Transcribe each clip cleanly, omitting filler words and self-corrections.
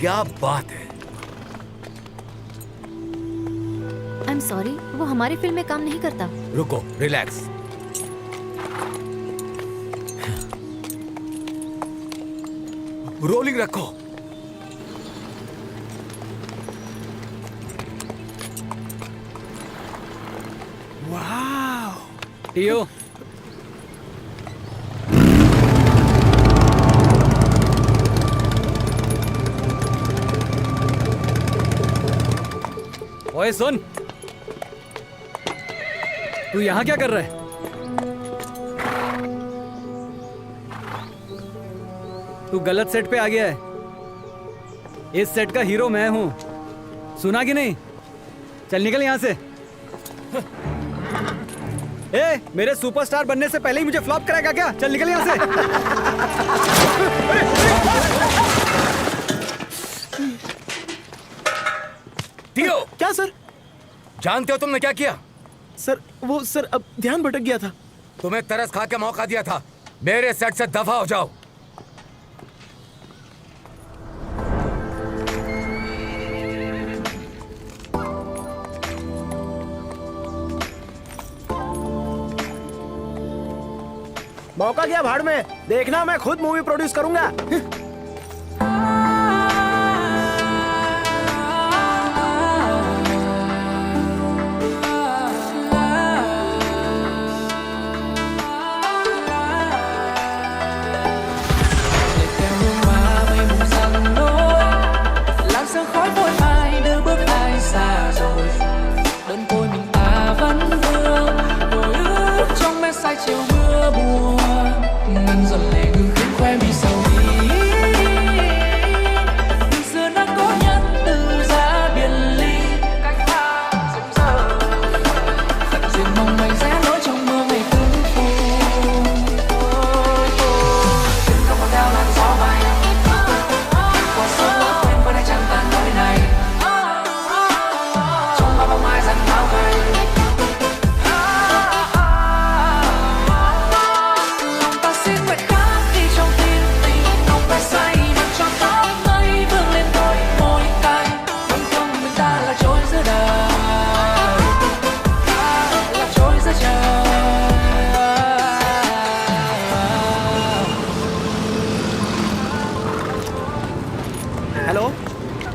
क्या बात है। आई एम सॉरी, वो हमारी फिल्म में काम नहीं करता। रुको, रिलैक्स। रोलिंग रखो। वाह टियो, ओए सुन, तू यहाँ क्या कर रहा है? तू गलत सेट पे आ गया है। इस सेट का हीरो मैं हूं, सुना कि नहीं? चल निकल यहाँ से। ए, मेरे सुपरस्टार बनने से पहले ही मुझे फ्लॉप कराएगा क्या? चल निकल यहाँ से। टियो, क्या सर? जानते हो तुमने क्या किया? सर अब ध्यान भटक गया था। तुम्हें तरस खा के मौका दिया था। मेरे सेट से दफा हो जाओ। मौका गया भाड़ में, देखना मैं खुद मूवी प्रोड्यूस करूंगा। chiều mưa buồn ngân dần lệ ngừng khiến khoe mi sầu đi từ xưa đã có nhất từ giá biệt ly cách xa dần dần tận duyên mong manh rẽ lối trong mưa ngày tương phù không còn theo làn gió bay qua sớm lỡ quên bữa nay chẳng tàn nơi này trong bao bóng mai dần bao ngày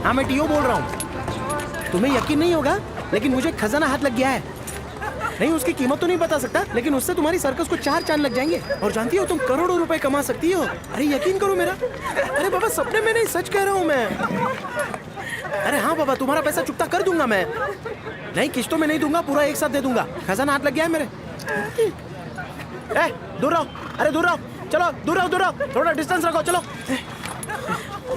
हाँ मैं TO बोल रहा हूँ। तुम्हें यकीन नहीं होगा लेकिन मुझे खजाना हाथ लग गया है। नहीं उसकी कीमत तो नहीं बता सकता लेकिन उससे तुम्हारी सर्कस को 4 चांद लग जाएंगे और जानती हो तुम करोड़ों रुपए कमा सकती हो। अरे यकीन करो मेरा। अरे बाबा सपने में नहीं सच कह रहा हूँ मैं। अरे हाँ बाबा तुम्हारा पैसा चुकता कर दूंगा मैं। नहीं किश्तों में नहीं दूंगा, पूरा एक साथ दे दूंगा। खजाना हाथ लग गया है मेरे। दूर रहो, अरे दूर रहो, चलो दूर रहो, थोड़ा डिस्टेंस रखो, चलो।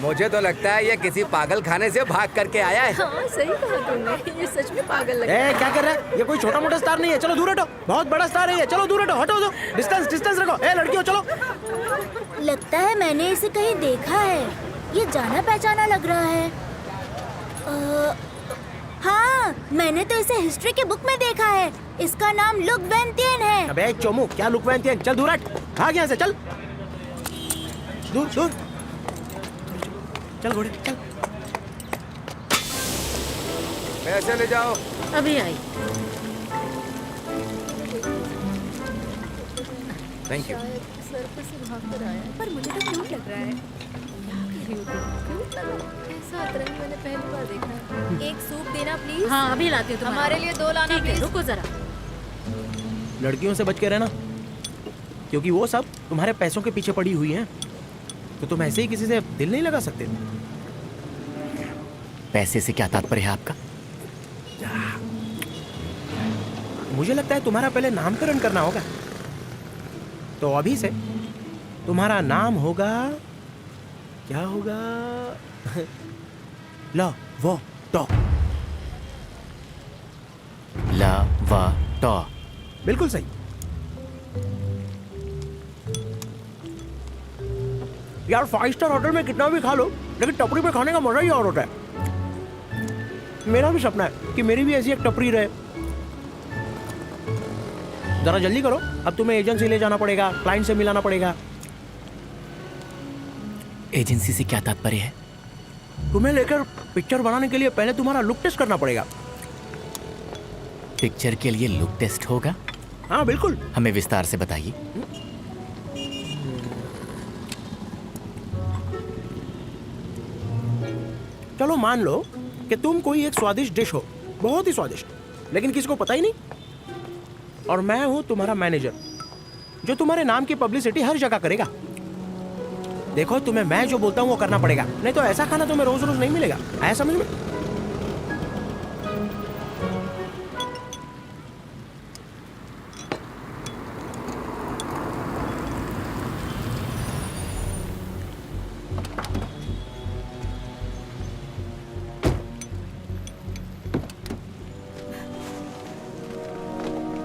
मुझे तो लगता है ये किसी पागल खाने से भाग करके आया है। हाँ, सही कहा तुमने, ये सच में पागल लग रहा है। क्या कर रहा है? ये कोई छोटा मोटा स्टार नहीं है, चलो दूर हटो। बहुत बड़ा स्टार है ये, चलो दूर हटो, हटो दो। डिस्टेंस रखो। लड़कियों चलो। लगता है मैंने इसे कहीं देखा है, ये जाना पहचाना लग रहा है। हाँ, मैंने तो इसे हिस्ट्री के बुक में देखा है। इसका नाम लुक वेंतियन है। अबे चोमू, क्या लुक वेंतियन? चल दूर हट, भाग यहाँ से, चल दूर। चल घोड़े चल। पैसे ले जाओ। अभी आई। Thank you. सर्कस से भाग कर आया पर मुझे तो क्यूट लग रहा है। क्या कह रही हो तुम? क्यूट लग रहा है। ऐसा अतरंगी मैंने पहली बार देखा है। एक सूप देना प्लीज। हाँ अभी लाती हूँ। हमारे लिए 2 लाना प्लीज। रुको जरा। लड़कियों से बच के रहना क्योंकि वो सब तुम्हारे पैसों के पीछे पड़ी हुई हैं। तो तुम ऐसे ही किसी से दिल नहीं लगा सकते। पैसे से क्या तात्पर्य है आपका? मुझे लगता है तुम्हारा पहले नामकरण करना होगा। तो अभी से तुम्हारा नाम होगा, क्या होगा? ला वो टॉ। ला वा टॉ। बिल्कुल सही। यार 5 स्टार होटल में कितना भी खा लो लेकिन टपरी पे खाने का मजा ही और होता है। मेरा भी सपना है कि मेरी भी ऐसी एक टपरी रहे। जरा जल्दी करो, अब तुम्हें एजेंसी ले जाना पड़ेगा, क्लाइंट से मिलाना पड़ेगा। एजेंसी से क्या तात्पर्य है? तुम्हें लेकर पिक्चर बनाने के लिए पहले तुम्हारा लुक टेस्ट करना पड़ेगा। पिक्चर के लिए लुक टेस्ट होगा? हाँ बिल्कुल। हमें विस्तार से बताइए। चलो मान लो कि तुम कोई एक स्वादिष्ट डिश हो, बहुत ही स्वादिष्ट, लेकिन किसी को पता ही नहीं। और मैं हूं तुम्हारा मैनेजर, जो तुम्हारे नाम की पब्लिसिटी हर जगह करेगा। देखो, तुम्हें मैं जो बोलता हूं वो करना पड़ेगा, नहीं तो ऐसा खाना तुम्हें रोज रोज नहीं मिलेगा। आया समझ में?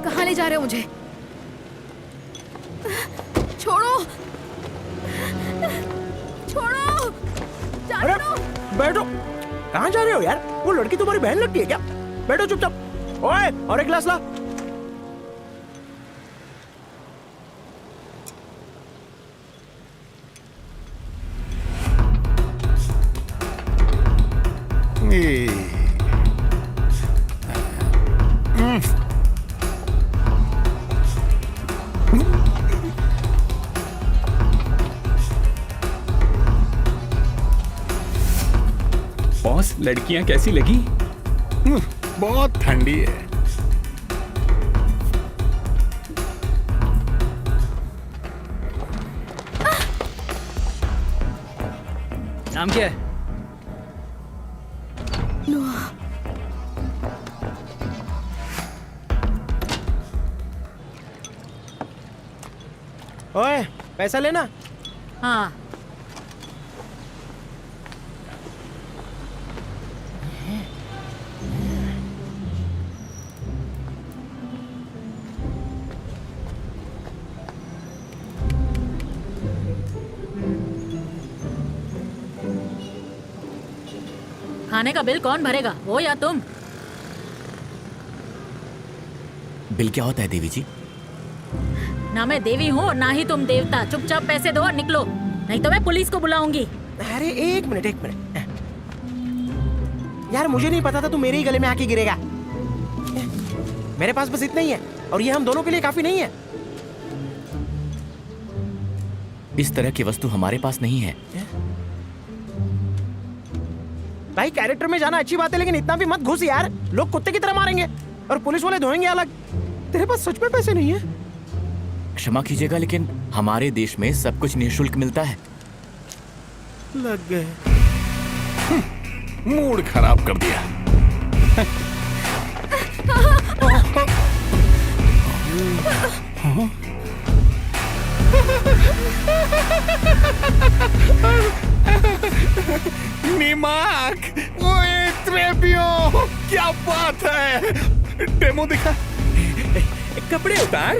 कहाँ ले जा रहे हो मुझे? छोड़ो, छोड़ो, जाने अरे दो। बैठो। कहाँ जा रहे हो यार? वो लड़की तुम्हारी बहन लगती है क्या? बैठो चुपचाप। ओए, और एक गिलास ला। बॉस, लड़कियां कैसी लगी? बहुत ठंडी है। नाम क्या है? ओए, पैसा लेना। हाँ, खाने का बिल कौन भरेगा, वो या तुम? बिल क्या होता है देवी जी? ना मैं देवी हूँ और ना ही तुम देवता। चुपचाप पैसे दो और निकलो, नहीं तो मैं पुलिस को बुलाऊंगी। अरे एक मिनट, एक मिनट यार, मुझे नहीं पता था तू मेरे ही गले में आके गिरेगा। मेरे पास बस इतना ही है और ये हम दोनों के लिए काफी नहीं है। इस तरह की वस्तु हमारे पास नहीं है। भाई, कैरेक्टर में जाना अच्छी बात है, लेकिन इतना भी मत घुस यार, लोग कुत्ते की तरह मारेंगे और पुलिस वाले धोएंगे अलग। तेरे पास सच में पैसे नहीं है? क्षमा कीजिएगा, लेकिन हमारे देश में सब कुछ निःशुल्क मिलता है। लग गए। मूड खराब कर दिया। निमाक, ओए त्रेपियो, क्या बात है? डेमो दिखा। कपड़े उतार।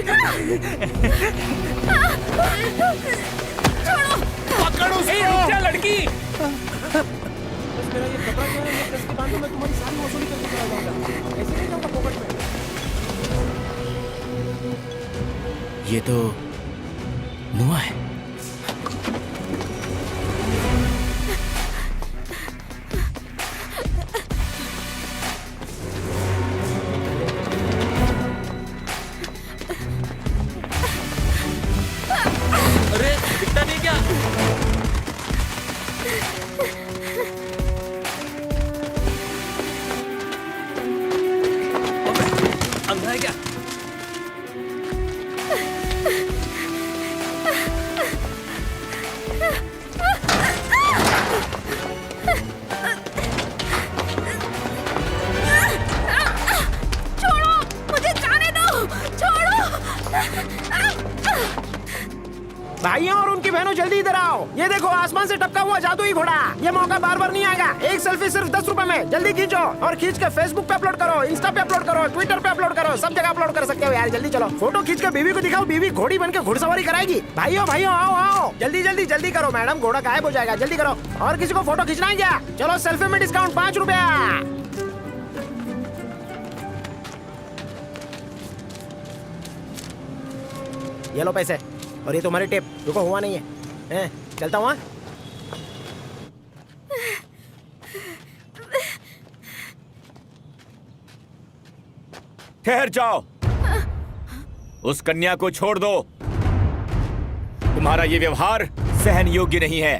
पकड़ो उसको। रुक जा लड़की। बस मेरा ये कपड़ा जो है, ये कसके बांधो, मैं तुम्हारी सारी वसूली करके चला जाऊंगा। ऐसे नहीं जाऊंगा पॉकेट में। ये तो नुआ है। अरे दिखता नहीं क्या? अंधा है क्या? छोड़ो, मुझे जाने दो, छोड़ो। भाइयों और उनकी बहनों, जल्दी इधर आओ। ये देखो, आसमान से टपका हुआ जादुई घोड़ा। ये मौका बार बार नहीं आएगा। एक सेल्फी सिर्फ 10 रुपए में। जल्दी खींचो और खींच के फेसबुक पे अपलोड करो, इंस्टा पे अपलोड करो, ट्विटर पे अपलोड करो, सब जगह अपलोड कर सकते हो यार। जल्दी चलो, फोटो खींच के बीवी को दिखाओ, बीवी घोड़ी बन के घुड़सवारी कराएगी। भाइयों भाइयों, आओ आओ, जल्दी जल्दी जल्दी करो, मैडम घोड़ा गायब हो जाएगा। जल्दी करो। और किसी को फोटो खींचना है क्या? चलो, सेल्फी में डिस्काउंट 5 रुपया। ये लो पैसे, और ये तुम्हारी टिप। रुको, हुआ नहीं है, चलता हुआ। ठहर जाओ। उस कन्या को छोड़ दो। तुम्हारा ये व्यवहार सहन योग्य नहीं है।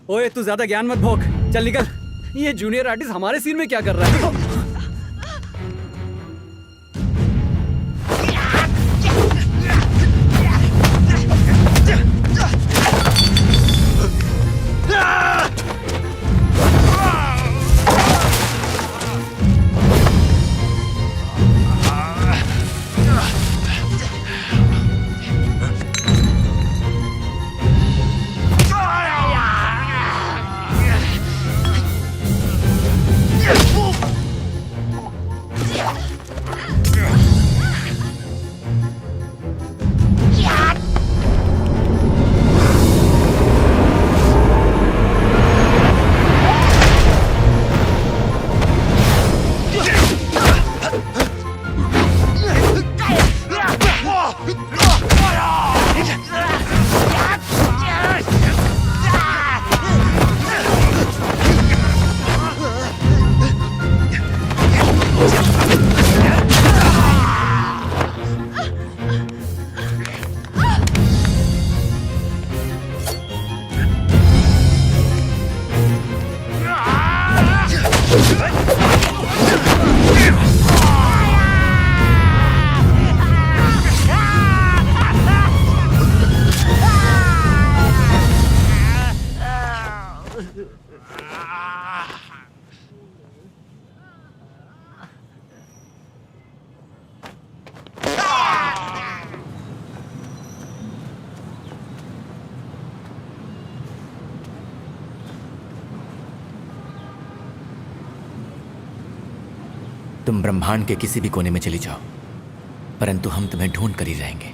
ओए तू ज्यादा ज्ञान मत भोग, चल निकल। ये जूनियर आर्टिस्ट हमारे सीन में क्या कर रहा है? तुम ब्रह्मांड के किसी भी कोने में चली जाओ, परंतु हम तुम्हें ढूंढ कर ही रहेंगे।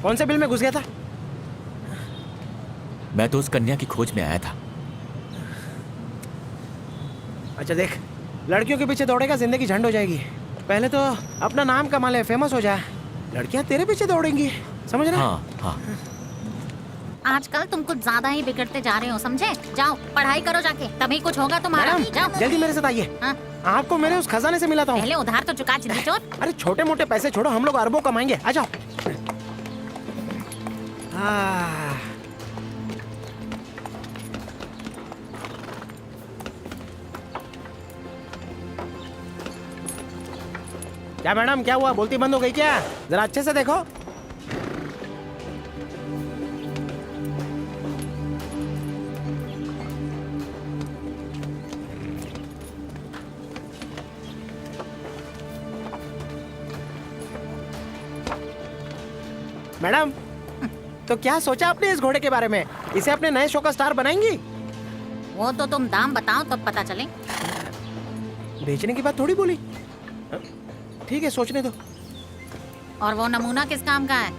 कौन से बिल में घुस गया था? मैं तो उस कन्या की खोज में आया था। अच्छा देख, लड़कियों के पीछे दौड़ेगा जिंदगी झंड हो जाएगी। पहले तो अपना नाम कमा ले, फेमस हो जाए, लड़कियां तेरे पीछे दौड़ेंगी, समझ रहे? हाँ हाँ। आजकल तुम कुछ ज्यादा ही बिगड़ते जा रहे हो, समझे? जाओ पढ़ाई करो जाके, तभी कुछ होगा तुम्हारा। जाओ जल्दी मेरे साथ आइए। हाँ? आपको मेरे उस खजाने से मिलाता हूँ। पहले उधार तो चुका चिंदी चोर। अरे छोटे मोटे पैसे छोड़ो, हम लोग अरबों कमाएंगे, आ जाओ। क्या मैडम, क्या हुआ? बोलती बंद हो गई क्या? जरा अच्छे से देखो। मैडम, तो क्या सोचा आपने इस घोड़े के बारे में? इसे अपने नए शो का स्टार बनाएंगी? वो तो तुम दाम बताओ तब पता चले। बेचने की बात थोड़ी बोली। ठीक है, सोचने दो। और वो नमूना किस काम का है?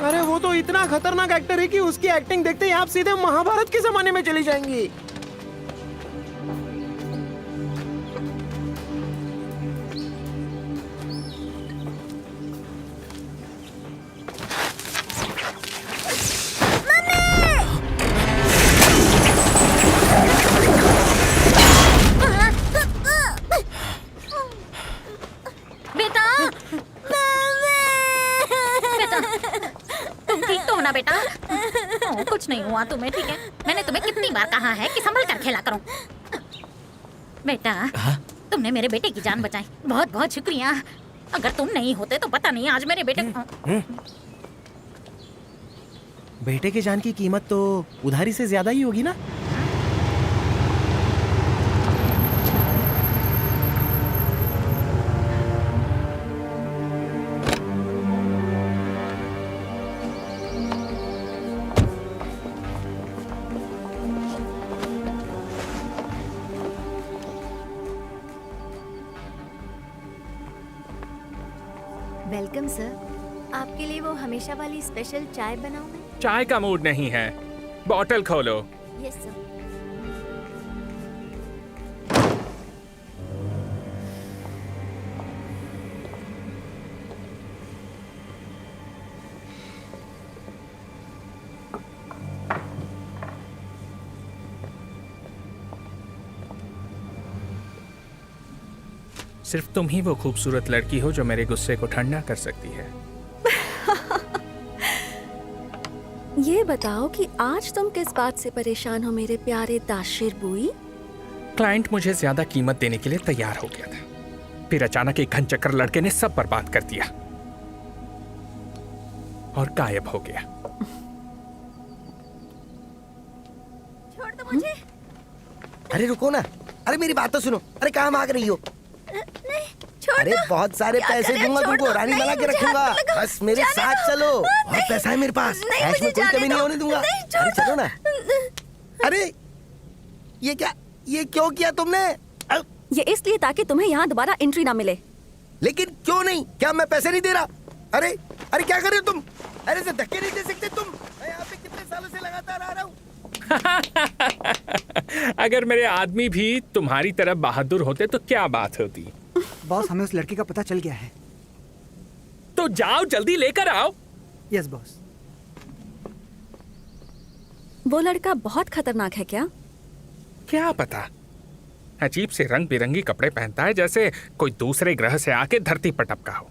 अरे वो तो इतना खतरनाक एक्टर है कि उसकी एक्टिंग देखते ही आप सीधे महाभारत के जमाने में चली जाएंगी। कुछ नहीं हुआ तुम्हें, ठीक है? मैंने तुम्हें कितनी बार कहा है कि संभल कर खेला करो। बेटा, तुमने मेरे बेटे की जान बचाई, बहुत बहुत शुक्रिया। अगर तुम नहीं होते तो पता नहीं आज मेरे बेटे बेटे की जान की कीमत तो उधारी से ज्यादा ही होगी ना? Welcome sir. आपके लिए वो हमेशा वाली स्पेशल चाय बनाऊं मैं? चाय का मूड नहीं है, बॉटल खोलो। Yes sir. सिर्फ तुम ही वो खूबसूरत लड़की हो जो मेरे गुस्से को ठंडा कर सकती है। ये बताओ कि आज तुम किस बात से परेशान हो मेरे प्यारे दाशिर बुई? क्लाइंट मुझे ज्यादा कीमत देने के लिए तैयार हो गया था, फिर अचानक एक घनचक्कर लड़के ने सब बर्बाद कर दिया और गायब हो गया। छोड़ दो मुझे। अरे रुको ना, अरे मेरी बात तो सुनो। अरे कहाँ भाग रही हो? नहीं, छोड़ अरे दो। बहुत सारे क्या पैसे करें? दूंगा छोड़ तुमको, दो। रानी नहीं, बना के मुझे रखूंगा। हाथ लगाओ। बस मेरे जाने साथ दो। चलो, बहुत नहीं, पैसा है मेरे पास। नहीं, कैश में मुझे कोई जाने कमी नहीं दो। होने दूंगा। नहीं, छोड़ अरे चलो दो। ना। अरे ये क्या, ये क्यों किया तुमने? ये इसलिए ताकि तुम्हें यहाँ दोबारा एंट्री ना मिले। लेकिन क्यों नहीं? क्या मैं पैसे नहीं दे रहा? अरे अरे क्या कर रहे हो तुम? अरे से धक्के नहीं दे सकते तुम? मैं यहाँ पे कितने सालों से लगातार आ रहा हूँ। अगर मेरे आदमी भी तुम्हारी तरह बहादुर होते तो क्या बात होती। बॉस, हमें उस लड़की का पता चल गया है। तो जाओ जल्दी लेकर आओ। Yes boss. वो लड़का बहुत खतरनाक है क्या? क्या पता, अजीब से रंग बिरंगी कपड़े पहनता है, जैसे कोई दूसरे ग्रह से आके धरती पर टपका हो।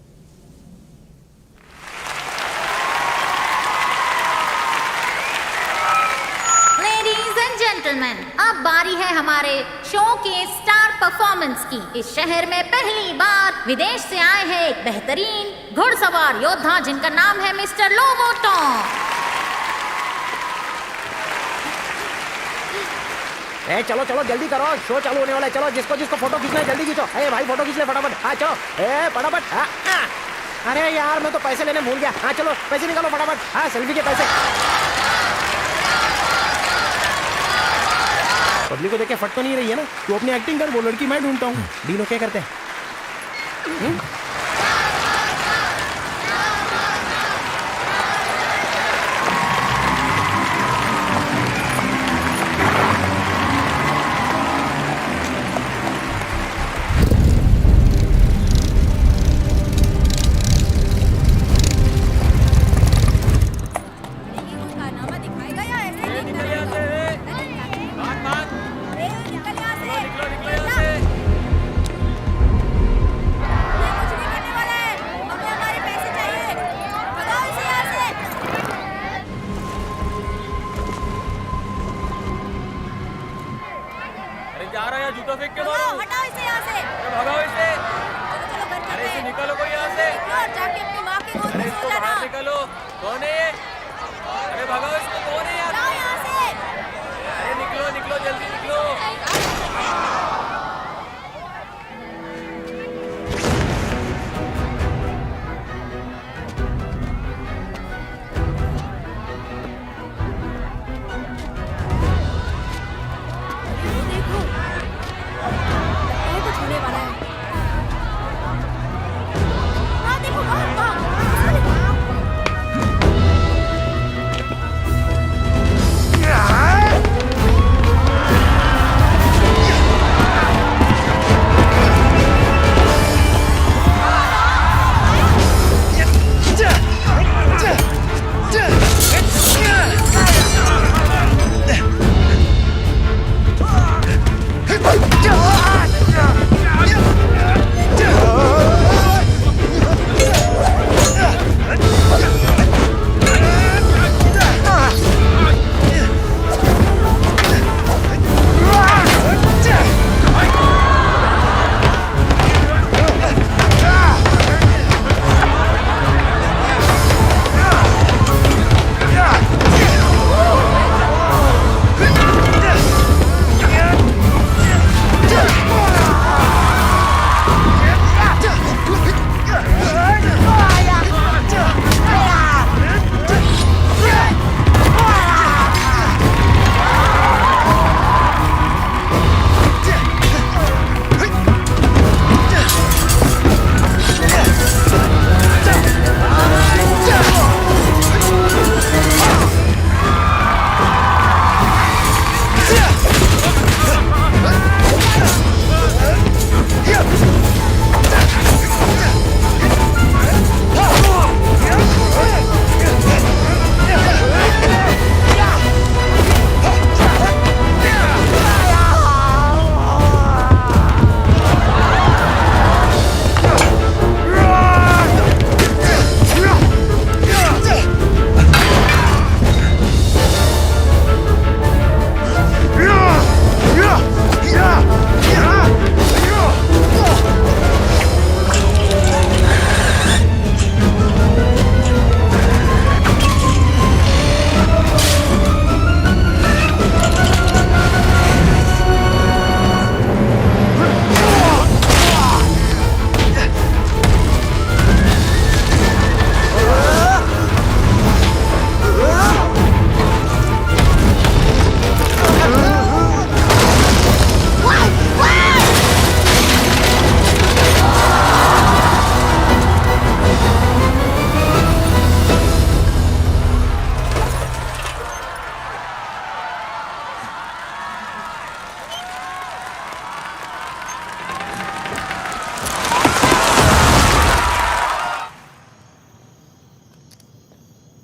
लेडीज एंड जेंटलमैन, अब बारी है हमारे शो के स्टार परफॉर्मेंस की। इस शहर में पहली बार विदेश से आए हैं एक बेहतरीन घुड़सवार योद्धा जिनका नाम है मिस्टर लोबोटॉन। ए चलो चलो जल्दी करो, शो चालू होने वाला है। चलो जिसको जिसको फोटो खींचना है जल्दी खींचो। अरे भाई फोटो खींच ले फटाफट। हाँ चलो, ए फटाफट। हाँ। अरे यार मैं तो पैसे लेने भूल गया। हाँ चलो पैसे निकालो फटाफट। हाँ सेल्फी के पैसे। पब्लिक को देख के फट तो नहीं रही है ना? तू अपनी एक्टिंग कर, वो लड़की मैं ढूंढता हूँ। डीनो क्या करते हैं? जा रहा है, जूता फेंक के मारो। हटाओ इसे यहाँ से। भगाओ इसे। चलो चलो घर अरे चलते इसे हैं। निकालो कोई यहाँ से। और जाके अपनी माँ के गोद अरे में इसको सो जाना। बाहर निकालो। कौन है ये? अरे भगाओ इसको, कौन है यार? जाओ यहाँ से। अरे निकलो निकलो, जल्दी निकलो। वो देखो, लगता है कुछ होने वाला है। हाँ देखो, वहाँ, वहाँ।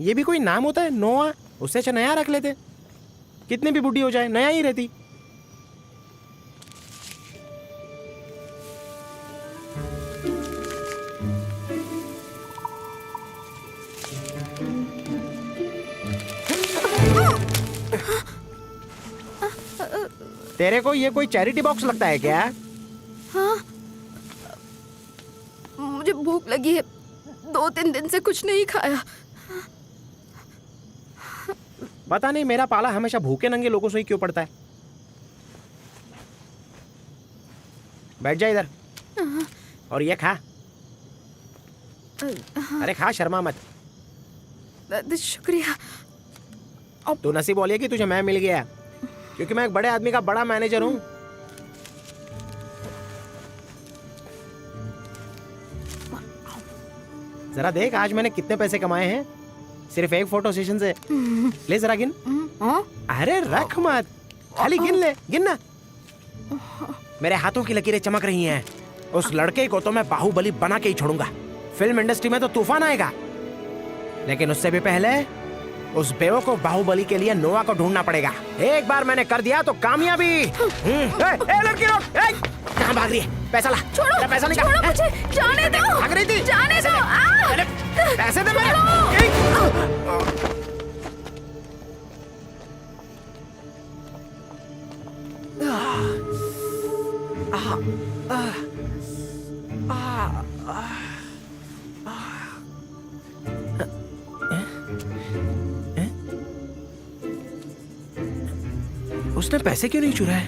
ये भी कोई नाम होता है, नोआ? उससे अच्छा नया रख लेते। कितनी भी बुढ़ी हो जाए नया ही रहती। तेरे को ये कोई चैरिटी बॉक्स लगता है क्या? हाँ, मुझे भूख लगी है, 2-3 दिन से कुछ नहीं खाया। पता नहीं मेरा पाला हमेशा भूखे नंगे लोगों से ही क्यों पड़ता है। बैठ जा इधर और ये खा। अरे खा, शर्मा मत। शुक्रिया। अब तू नसीब बोलिए कि तुझे मैं मिल गया, क्योंकि मैं एक बड़े आदमी का बड़ा मैनेजर हूं। जरा देख आज मैंने कितने पैसे कमाए हैं सिर्फ एक फोटो सेशन से। ले जरा गिन। अरे रख मत, खाली गिन ले, गिन ना। मेरे हाथों की लकीरें चमक रही हैं। उस लड़के को तो मैं बाहुबली बना के ही छोड़ूंगा। फिल्म इंडस्ट्री में तो तूफान आएगा, लेकिन उससे भी पहले उस बेवकूफ बाहुबली के लिए नोआ को ढूंढना पड़ेगा। एक बार मैंने कर दिया तो कामयाबी। लड़की रोक, कहाँ भाग रही है? पैसा ला। छोड़ो, पैसा निकाल। छोड़ो मुझे, जाने दो। भाग रही थी? जाने दो। अरे पैसे दे मेरे। उसने पैसे क्यों नहीं चुराए?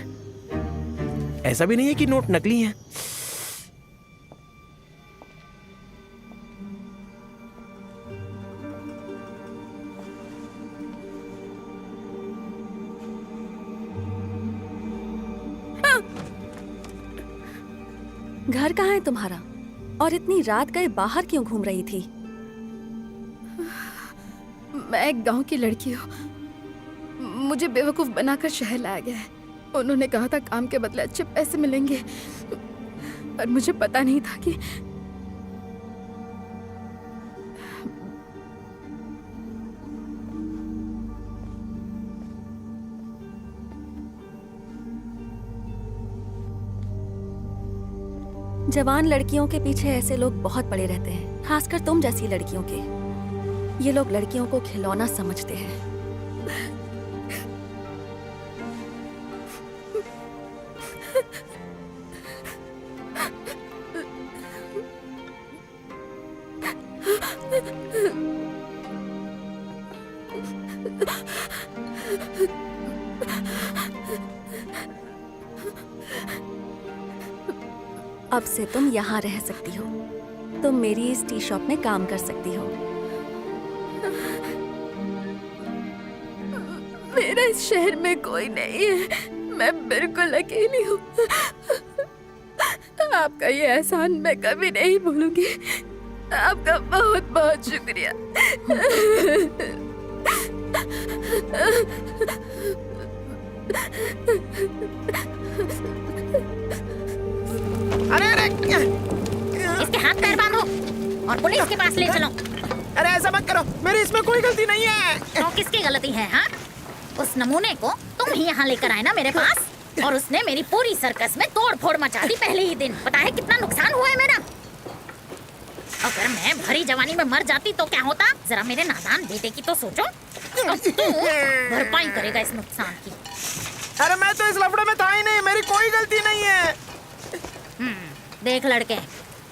ऐसा भी नहीं है कि नोट नकली हैं। घर कहाँ है तुम्हारा? और इतनी रात गए बाहर क्यों घूम रही थी? मैं एक गांव की लड़की हूँ। मुझे बेवकूफ बनाकर शहर लाया गया है। उन्होंने कहा था काम के बदले अच्छे पैसे मिलेंगे, पर मुझे पता नहीं था कि जवान लड़कियों के पीछे ऐसे लोग बहुत पड़े रहते हैं, खासकर तुम जैसी लड़कियों के। ये लोग लड़कियों को खिलौना समझते हैं। अब से तुम यहाँ रह सकती हो। तुम मेरी इस टी शॉप में काम कर सकती हो। मेरा इस शहर में कोई नहीं है। मैं बिल्कुल अकेली हूँ। आपका ये एहसान मैं कभी नहीं भूलूंगी। आपका बहुत बहुत शुक्रिया। अरे अरे इसके हाथ पैर बांधो और पुलिस के पास ले चलो। अरे ऐसा मत करो, मेरी इसमें कोई गलती नहीं है। तो किसकी गलती है? हाँ, उस नमूने को तुम ही यहाँ लेकर आए ना मेरे पास, और उसने मेरी पूरी सर्कस में तोड़ फोड़ मचा दी पहले ही दिन। पता है कितना नुकसान हुआ है मेरा? अगर मैं भरी जवानी में मर जाती तो क्या होता? जरा मेरे नादान बेटे की तो सोचो। भरपाई करेगा इस नुकसान की। अरे मैं तो इस लफड़े में था ही नहीं, मेरी कोई गलती नहीं है। देख लड़के,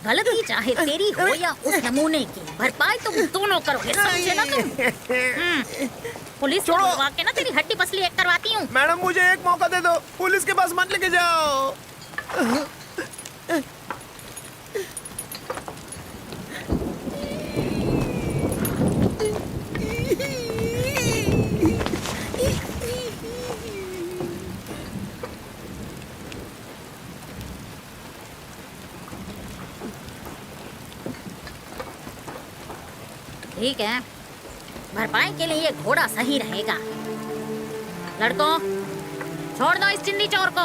गलती चाहे तेरी हो या उस नमूने की, भरपाई तुम दोनों करोगे, समझे ना तुम? पुलिस को बुलवा के ना तेरी हड्डी पसली एक करवाती हूँ। मैडम मुझे एक मौका दे दो, पुलिस के पास मत लेके जाओ। ठीक है, भरपाई के लिए ये घोड़ा सही रहेगा। लड़कों, छोड़ दो इस चिंदी चोर को।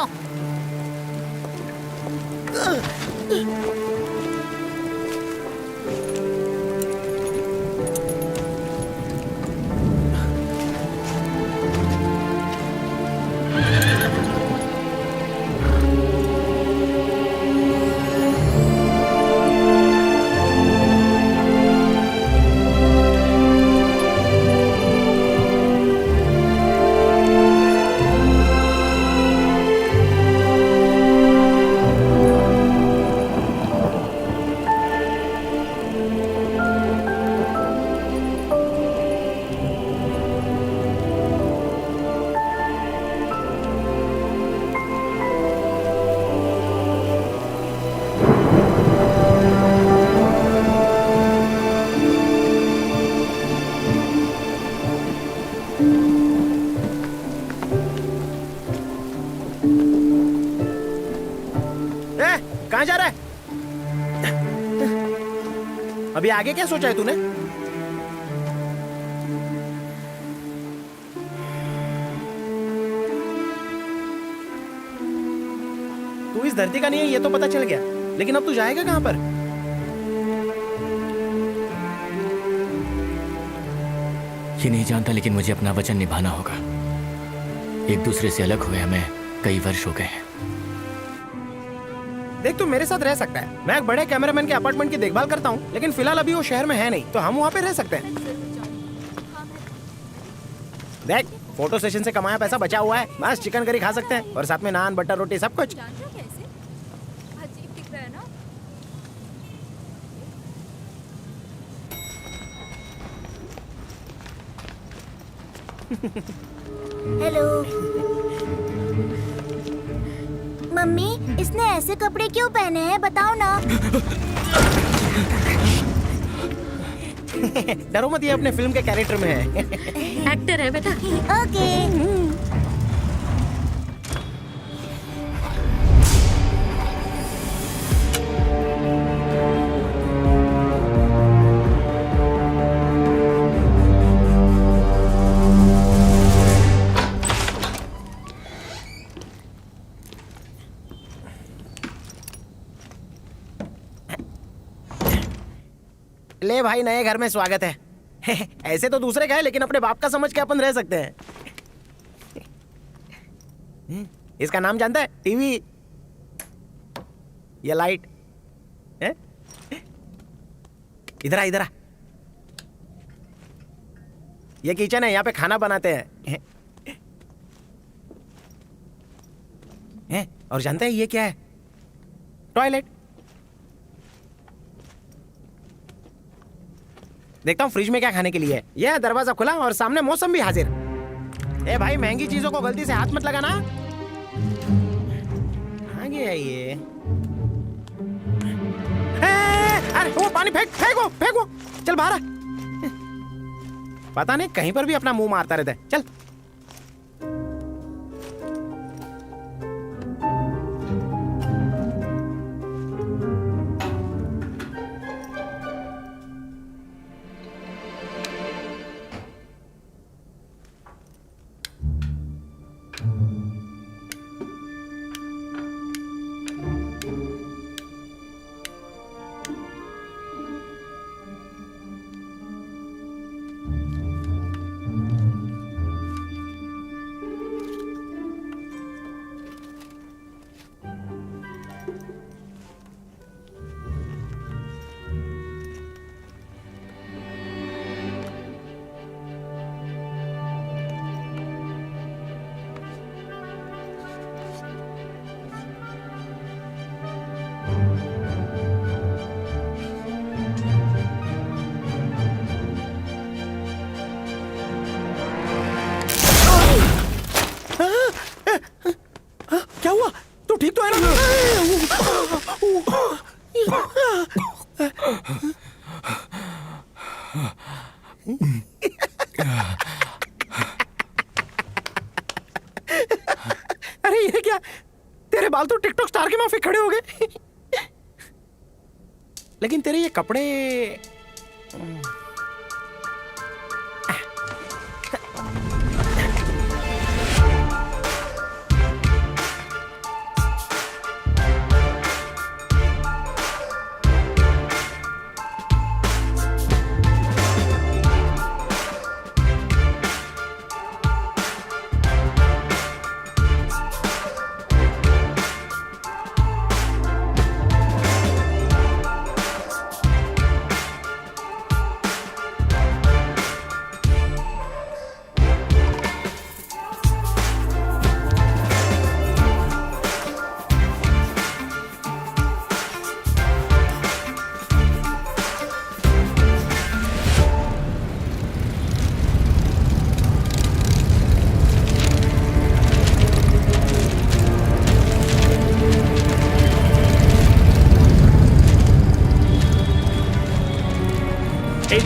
अभी आगे क्या सोचा है तूने? तू इस धरती का नहीं है ये तो पता चल गया, लेकिन अब तू जाएगा कहां पर? ये नहीं जानता, लेकिन मुझे अपना वचन निभाना होगा। एक दूसरे से अलग हुए हमें कई वर्ष हो गए हैं। देख तू मेरे साथ रह सकता है, मैं एक बड़े कैमरामैन के अपार्टमेंट की देखभाल करता हूँ, लेकिन फिलहाल अभी वो शहर में है नहीं, तो हम वहाँ पे रह सकते हैं। देख फोटो सेशन से कमाया पैसा बचा हुआ है, बस चिकन करी खा सकते हैं और साथ में नान बटर रोटी सब कुछ। जान रहे हो कैसे? अजीब दिख रहा है ना? हेलो मम्मी, इसने ऐसे कपड़े क्यों पहने हैं बताओ ना। डरो मत, ये अपने फिल्म के कैरेक्टर में है। एक्टर है बेटा। ओके। ले भाई, नए घर में स्वागत है। ऐसे तो दूसरे का है, लेकिन अपने बाप का समझ के अपन रह सकते हैं। इसका नाम जानता है? टीवी या लाइट? इधर आ, इधर आ। ये किचन है, यहाँ पे खाना बनाते हैं। और जानते हैं ये क्या है? टॉयलेट। देखता हूँ फ्रिज में क्या खाने के लिए है। यह दरवाजा खुला और सामने मौसम भी हाजिर। ए भाई, महंगी चीजों को गलती से हाथ मत लगाना। कहाँ गया ये? अरे वो पानी फेंको फेंको। चल बाहर आ। पता नहीं कहीं पर भी अपना मुंह मारता रहता है। चल। क्या हुआ? तू ठीक तो है ना? अरे ये क्या? तेरे बाल तो टिकटॉक स्टार के माफिक खड़े हो गए। लेकिन तेरे ये कपड़े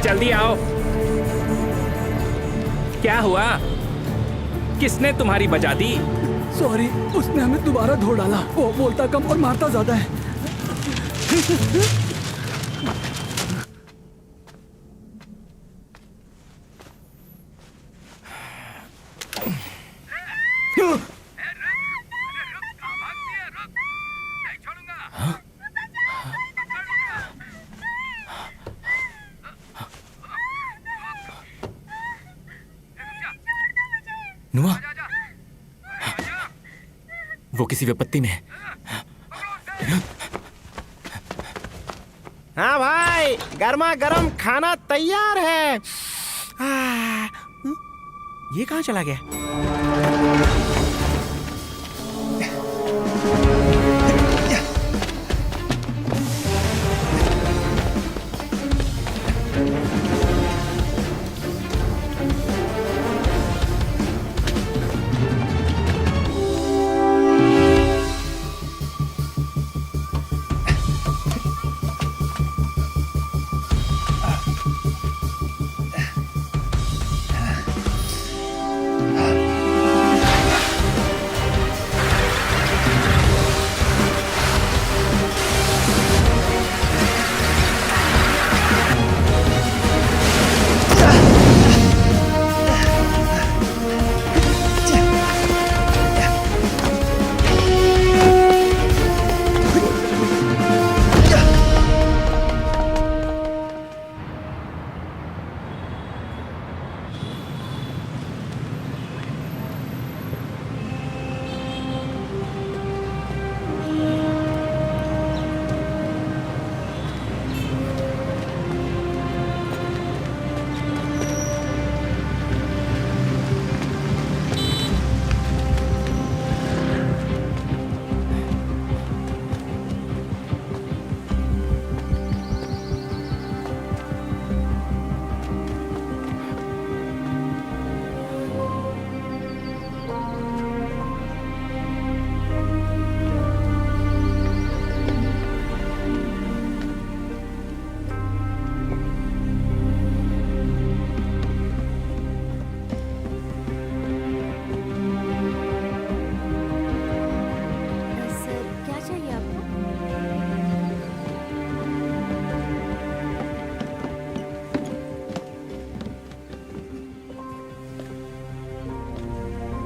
जल्दी आओ। क्या हुआ? किसने तुम्हारी बजा दी? सॉरी, उसने हमें दोबारा धो डाला। वो बोलता कम और मारता ज्यादा है। नुआ, वो किसी विपत्ति में है। हाँ भाई, गर्मा गर्म खाना तैयार है। ये कहाँ चला गया?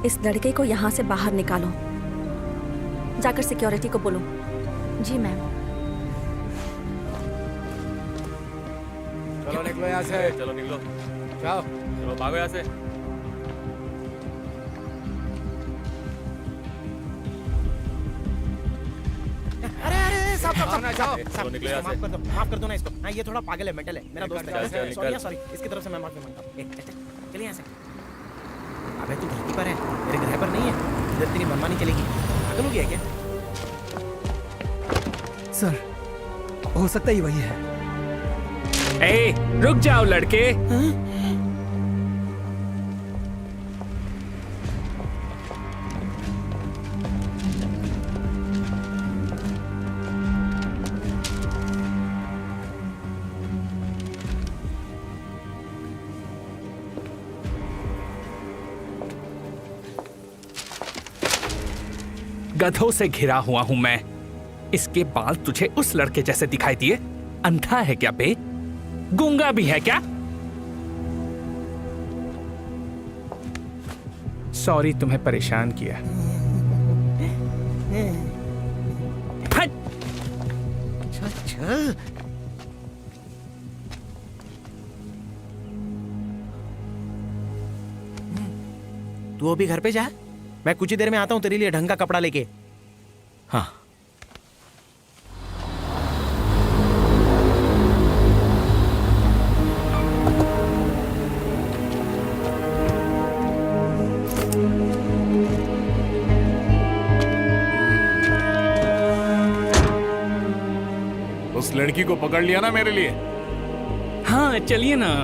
इस लड़के को यहाँ से बाहर निकालो। जाकर सिक्योरिटी को बोलो। जी मैम। चलो निकलो यहाँ से। चलो निकलो, जाओ। चलो भागो यहाँ से। अरे साहब चलो निकलो यहाँ से। माफ कर दो ना इसको। हाँ, ये थोड़ा पागल है, मेंटल है, मेरा दोस्त चल, चल, है। निकल। सॉरी, इसकी तरफ से मैं माफी मांगता हूँ। चलिए यहाँ से। अबे तू धरती पर है, मेरे ग्रह पर नहीं है। इधर तेरी मनमानी चलेगी। पागल हो गया क्या? सर, हो सकता ही वही है। ए, रुक जाओ लड़के। गधों से घिरा हुआ हूं मैं। इसके बाल तुझे उस लड़के जैसे दिखाई दिए? अंधा है क्या बे? गूंगा भी है क्या? सॉरी तुम्हें परेशान किया। फट! चल। तू अभी घर पे जा, मैं कुछ ही देर में आता हूँ तेरे लिए ढंग का कपड़ा लेके। हाँ। उस लड़की को पकड़ लिया ना मेरे लिए? हाँ चलिए ना।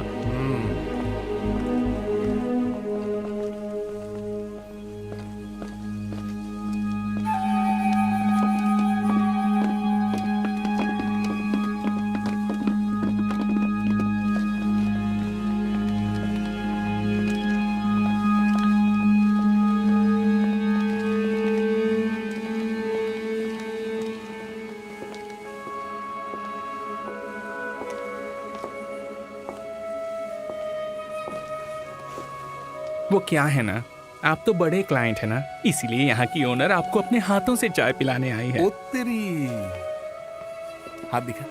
वो क्या है ना, आप तो बड़े क्लाइंट है ना, इसीलिए यहाँ की ओनर आपको अपने हाथों से चाय पिलाने आई है। ओ तेरी, हाथ दिखा।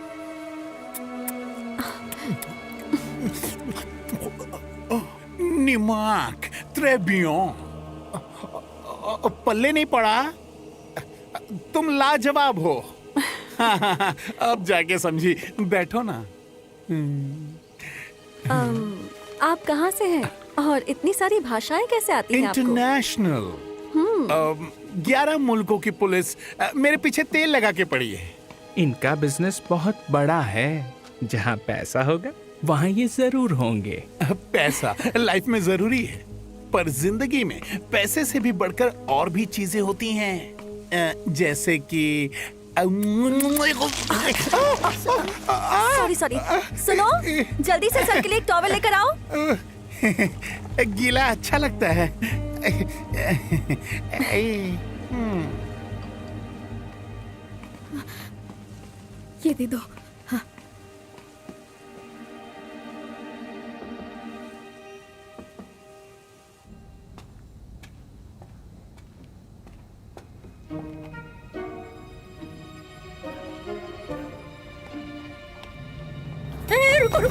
निमाक, très bien। पल्ले नहीं पड़ा। तुम लाजवाब हो। अब जाके समझी। बैठो ना। आप कहाँ से हैं और इतनी सारी भाषाएं कैसे आती हैं आपको? इंटरनेशनल 11 मुल्कों की पुलिस मेरे पीछे तेल लगा के पड़ी है। इनका बिजनेस बहुत बड़ा है। जहाँ पैसा होगा वहाँ ये जरूर होंगे। पैसा लाइफ में जरूरी है, पर जिंदगी में पैसे से भी बढ़कर और भी चीजें होती हैं, जैसे कि सॉरी सुनो, जल्दी से सर के लिए एक टॉवल लेकर आओ। गीला अच्छा लगता है। ये दे दो। हाँ। रुको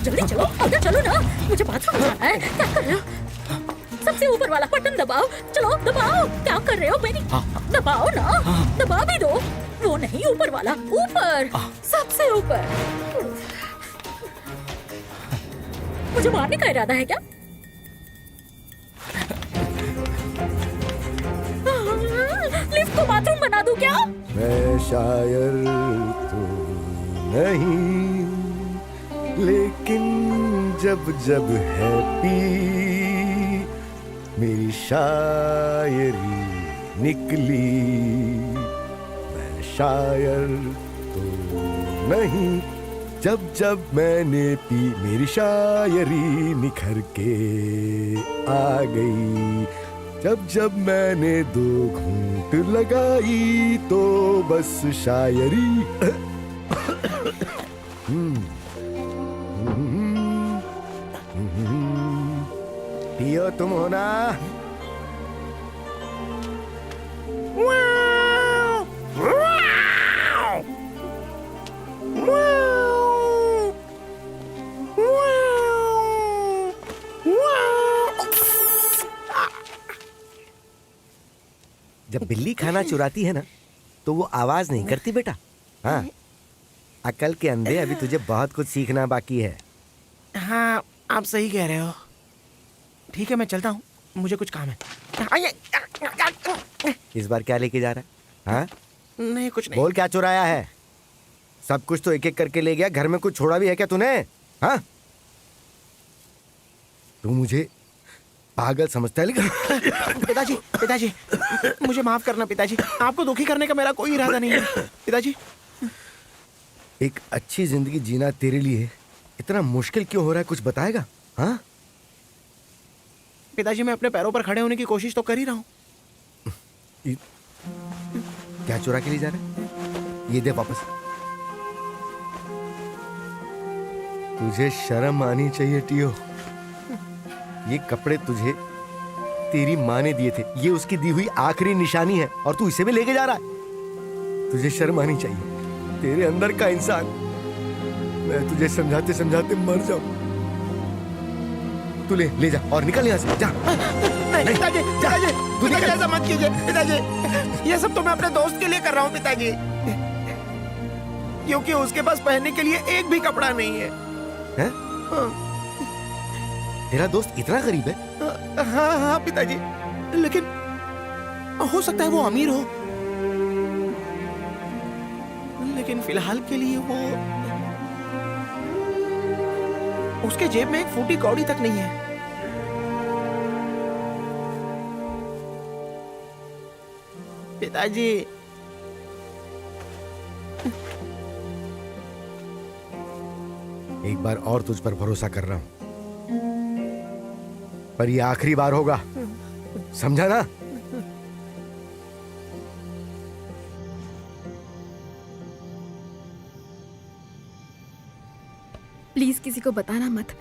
जल्दी चलो, अंदर चलो ना, मुझे बाथरूम जाना है। क्या कर रहे हो? सबसे ऊपर वाला बटन दबाओ। चलो दबाओ। क्या कर रहे हो मेरी? दबाओ ना। दबा भी दो। वो नहीं, ऊपर वाला, ऊपर, सबसे ऊपर। मुझे मारने का इरादा है क्या? लिफ्ट को बाथरूम बना दूं क्या? मैं शायर तो नहीं, लेकिन जब जब हैप्पी मेरी शायरी निकली। मैं शायर तो नहीं, जब जब मैंने पी मेरी शायरी निखर के आ गई। जब जब मैंने 2 घूंट लगाई तो बस शायरी पियो तुम हो ना। जब बिल्ली खाना चुराती है ना तो वो आवाज नहीं करती बेटा। हाँ, अकल के अंधे, अभी तुझे बहुत कुछ सीखना बाकी है। हाँ, आप सही कह रहे हो। ठीक है, मैं चलता हूँ, मुझे कुछ काम है। इस बार क्या लेके जा रहा है? हाँ? नहीं, कुछ नहीं। बोल, क्या चुराया है? सब कुछ तो एक एक करके ले गया, घर में कुछ छोड़ा भी है क्या तूने? हाँ? तू मुझे पागल समझता है लेकिन पिताजी मुझे माफ करना पिताजी। आपको दुखी करने का मेरा कोई इरादा नहीं है पिताजी। एक अच्छी जिंदगी जीना तेरे लिए इतना मुश्किल क्यों हो रहा है, कुछ बताएगा? हाँ? पिताजी, मैं अपने पैरों पर खड़े होने की कोशिश तो कर ही रहा हूँ। क्या चुरा के ले जा रहा है? ये दे वापस। तुझे शर्म आनी चाहिए टियो। ये कपड़े तुझे तेरी माँ ने दिए थे, ये उसकी दी हुई आखिरी निशानी है और तू इसे भी लेके जा रहा है। तुझे शर्म आनी चाहिए, तेरे अंदर का इंसान। मैं तुझे समझाते समझाते मर जाऊं। तू ले जा और निकल यहाँ से, जा। नहीं पिताजी, पिताजी ऐसा मत कीजिए पिताजी। ये सब तो मैं अपने दोस्त के लिए कर रहा हूँ पिताजी, क्योंकि उसके पास पहनने के लिए एक भी कपड़ा नहीं है। हैं? तेरा दोस्त इतना गरीब है? हाँ पिताजी, लेकिन हो सकता है वो अमीर हो, लेकिन फिलहाल के लिए वो, उसके जेब में एक फूटी कौड़ी तक नहीं है। पिताजी, एक बार और तुझ पर भरोसा कर रहा हूं, पर ये आखिरी बार होगा, समझा ना? प्लीज किसी को बताना मत।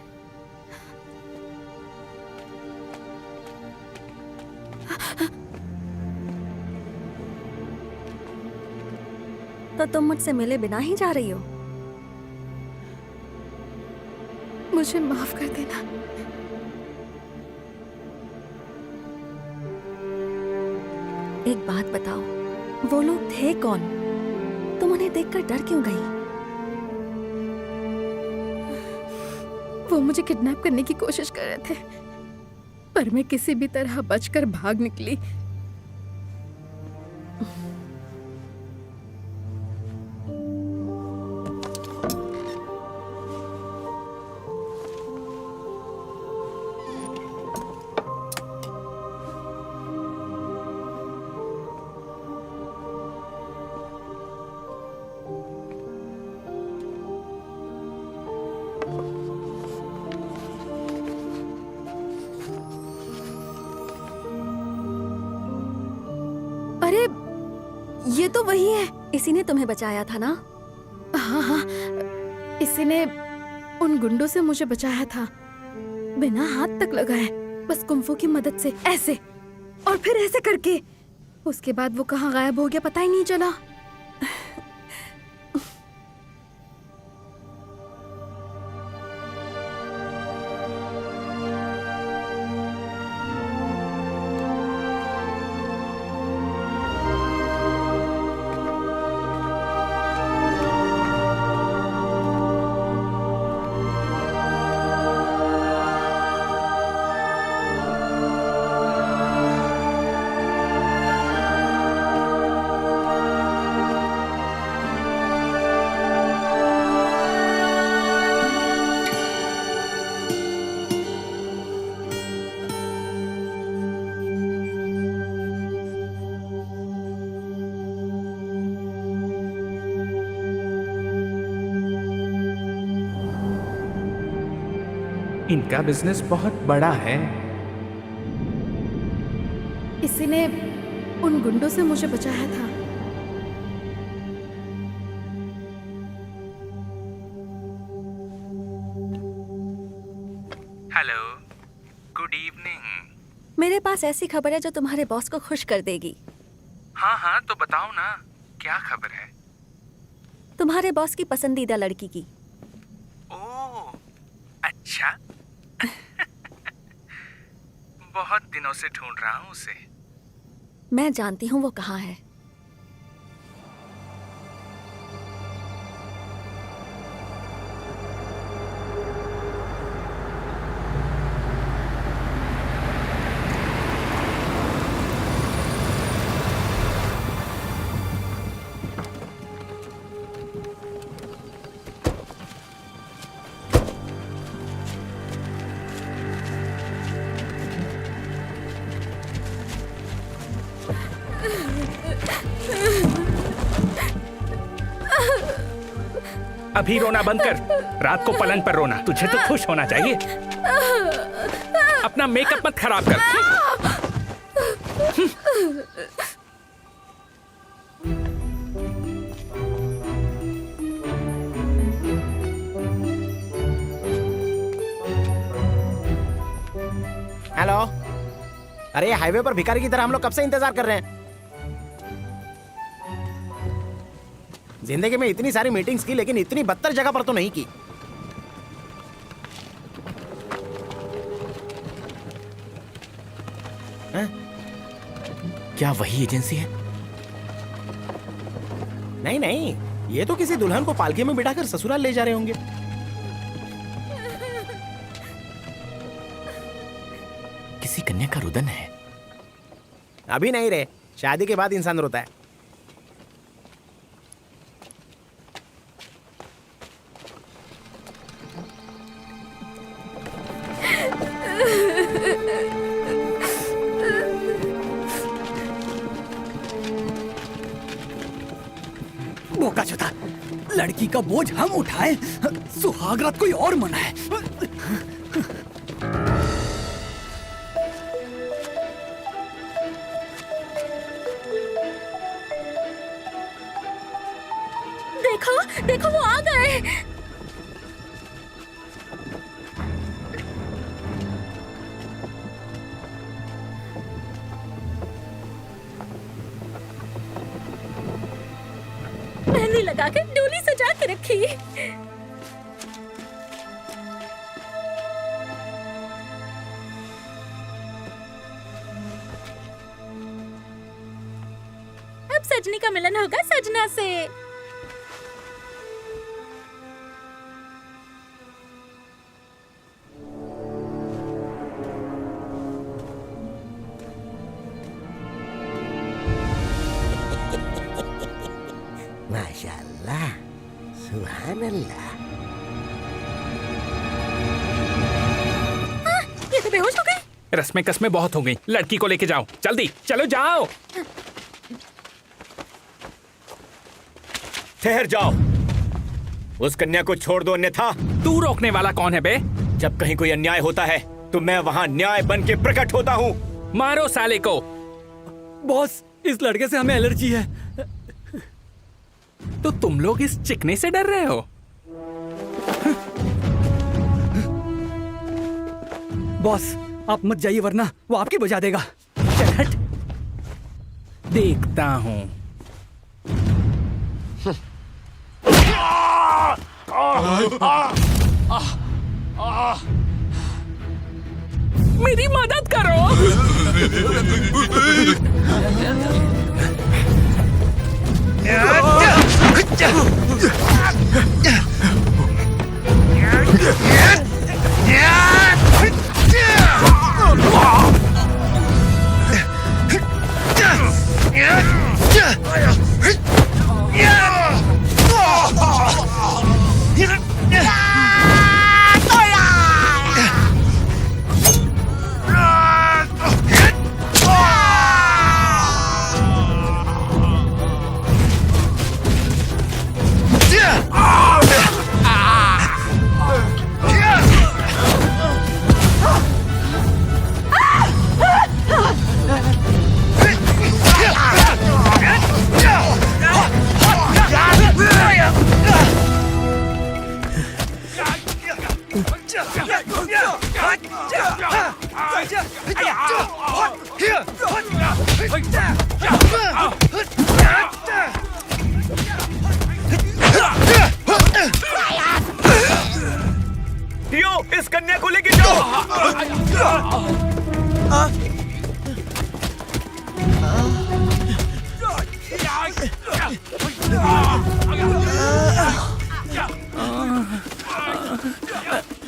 तो तुम मुझसे मिले बिना ही जा रही हो? मुझे माफ कर देना। एक बात बताओ, वो लोग थे कौन? तुम उन्हें देखकर डर क्यों गई? वो मुझे किडनैप करने की कोशिश कर रहे थे, पर मैं किसी भी तरह बचकर भाग निकली। अरे, ये तो वही है। इसी ने तुम्हें बचाया था ना? हाँ हाँ, इसी ने उन गुंडों से मुझे बचाया था, बिना हाथ तक लगाए, बस कुंफू की मदद से, ऐसे और फिर ऐसे करके। उसके बाद वो कहाँ गायब हो गया पता ही नहीं चला। इनका बिजनेस बहुत बड़ा है। इसी ने उन गुंडों से मुझे बचाया था। Hello, good evening. मेरे पास ऐसी खबर है जो तुम्हारे बॉस को खुश कर देगी। हाँ हाँ, तो बताओ ना, क्या खबर है? तुम्हारे बॉस की पसंदीदा लड़की की। ओह, अच्छा। बहुत दिनों से ढूंढ रहा हूँ उसे। मैं जानती हूँ वो कहाँ है। अभी रोना बंद कर। रात को पलंग पर रोना, तुझे तो खुश होना चाहिए। अपना मेकअप मत खराब कर। हेलो। अरे हाईवे पर भिखारी की तरह हम लोग कब से इंतजार कर रहे हैं। जिंदगी में इतनी सारी मीटिंग्स की, लेकिन इतनी बदतर जगह पर तो नहीं की। क्या वही एजेंसी है? नहीं नहीं, ये तो किसी दुल्हन को पालकी में बिठाकर ससुराल ले जा रहे होंगे। किसी कन्या का रुदन है। अभी नहीं रे, शादी के बाद इंसान रोता है। मौका चुता, लड़की का बोझ हम उठाए, सुहागरात कोई और मनाए। देखो देखो, वो आ गए। मेहंदी लगा के डोली सजा के रखी। अब सजनी का मिलन होगा सजना से। माशाल्लाह, सुभान अल्लाह। ये तो बेहोश हो गए। रस्में कस्में बहुत हो गई, लड़की को लेके जाओ, जल्दी चलो जाओ। ठहर जाओ, उस कन्या को छोड़ दो, अन्यथा। तू रोकने वाला कौन है बे? जब कहीं कोई अन्याय होता है तो मैं वहां न्याय बन के प्रकट होता हूँ। मारो साले को। बॉस, इस लड़के से हमें एलर्जी है। तो तुम लोग इस चिकने से डर रहे हो? बॉस, आप मत जाइए वरना वो आपकी बजा देगा। चल हट। देखता हूँ। मेरी मदद करो। टियो, इस कन्या को लेके जाओ।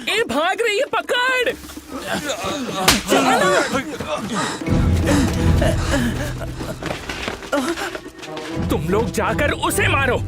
ए भाग रही है, पकड़। तुम लोग जाकर उसे मारो।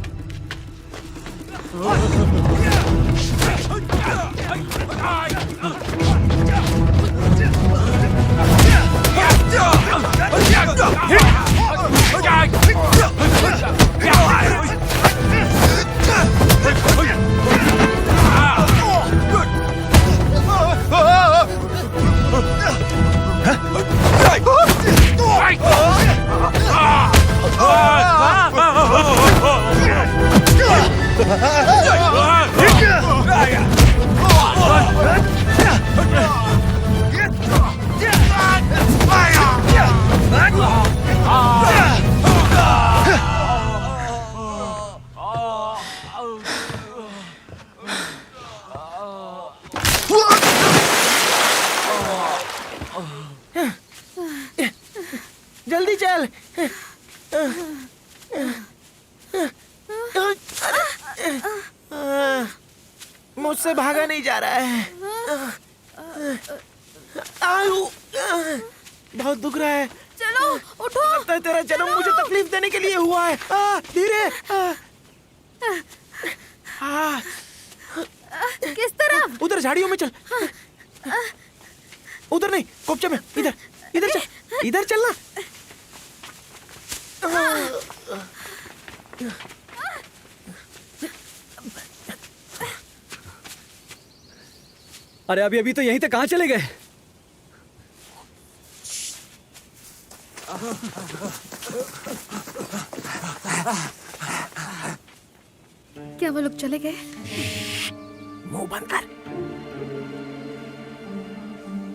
जल्दी चल। मुझसे भागा नहीं जा रहा है। आयु, बहुत दुख रहा है। चलो उठो। लगता है तेरा जन्म मुझे तकलीफ देने के लिए हुआ है। धीरे। किस तरफ? उधर झाड़ियों में चल। उधर नहीं, कोपचे में। इधर इधर चल, इधर चलना। अरे अभी अभी तो यहीं तक कहाँ चले गए? क्या वो लोग चले गए? मुंह बंद कर।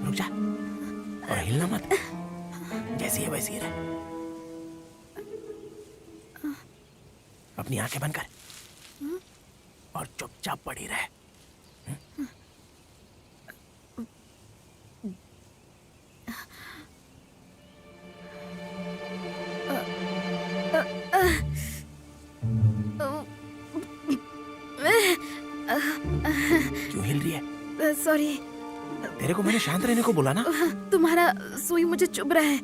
रुक जा और हिलना मत। जैसी है वैसी रह। अपनी आंखें बंद कर और चुपचाप पड़ी रह। सॉरी। तेरे को मैंने शांत रहने को बोला ना। तुम्हारा सुई मुझे चुभ रहा है।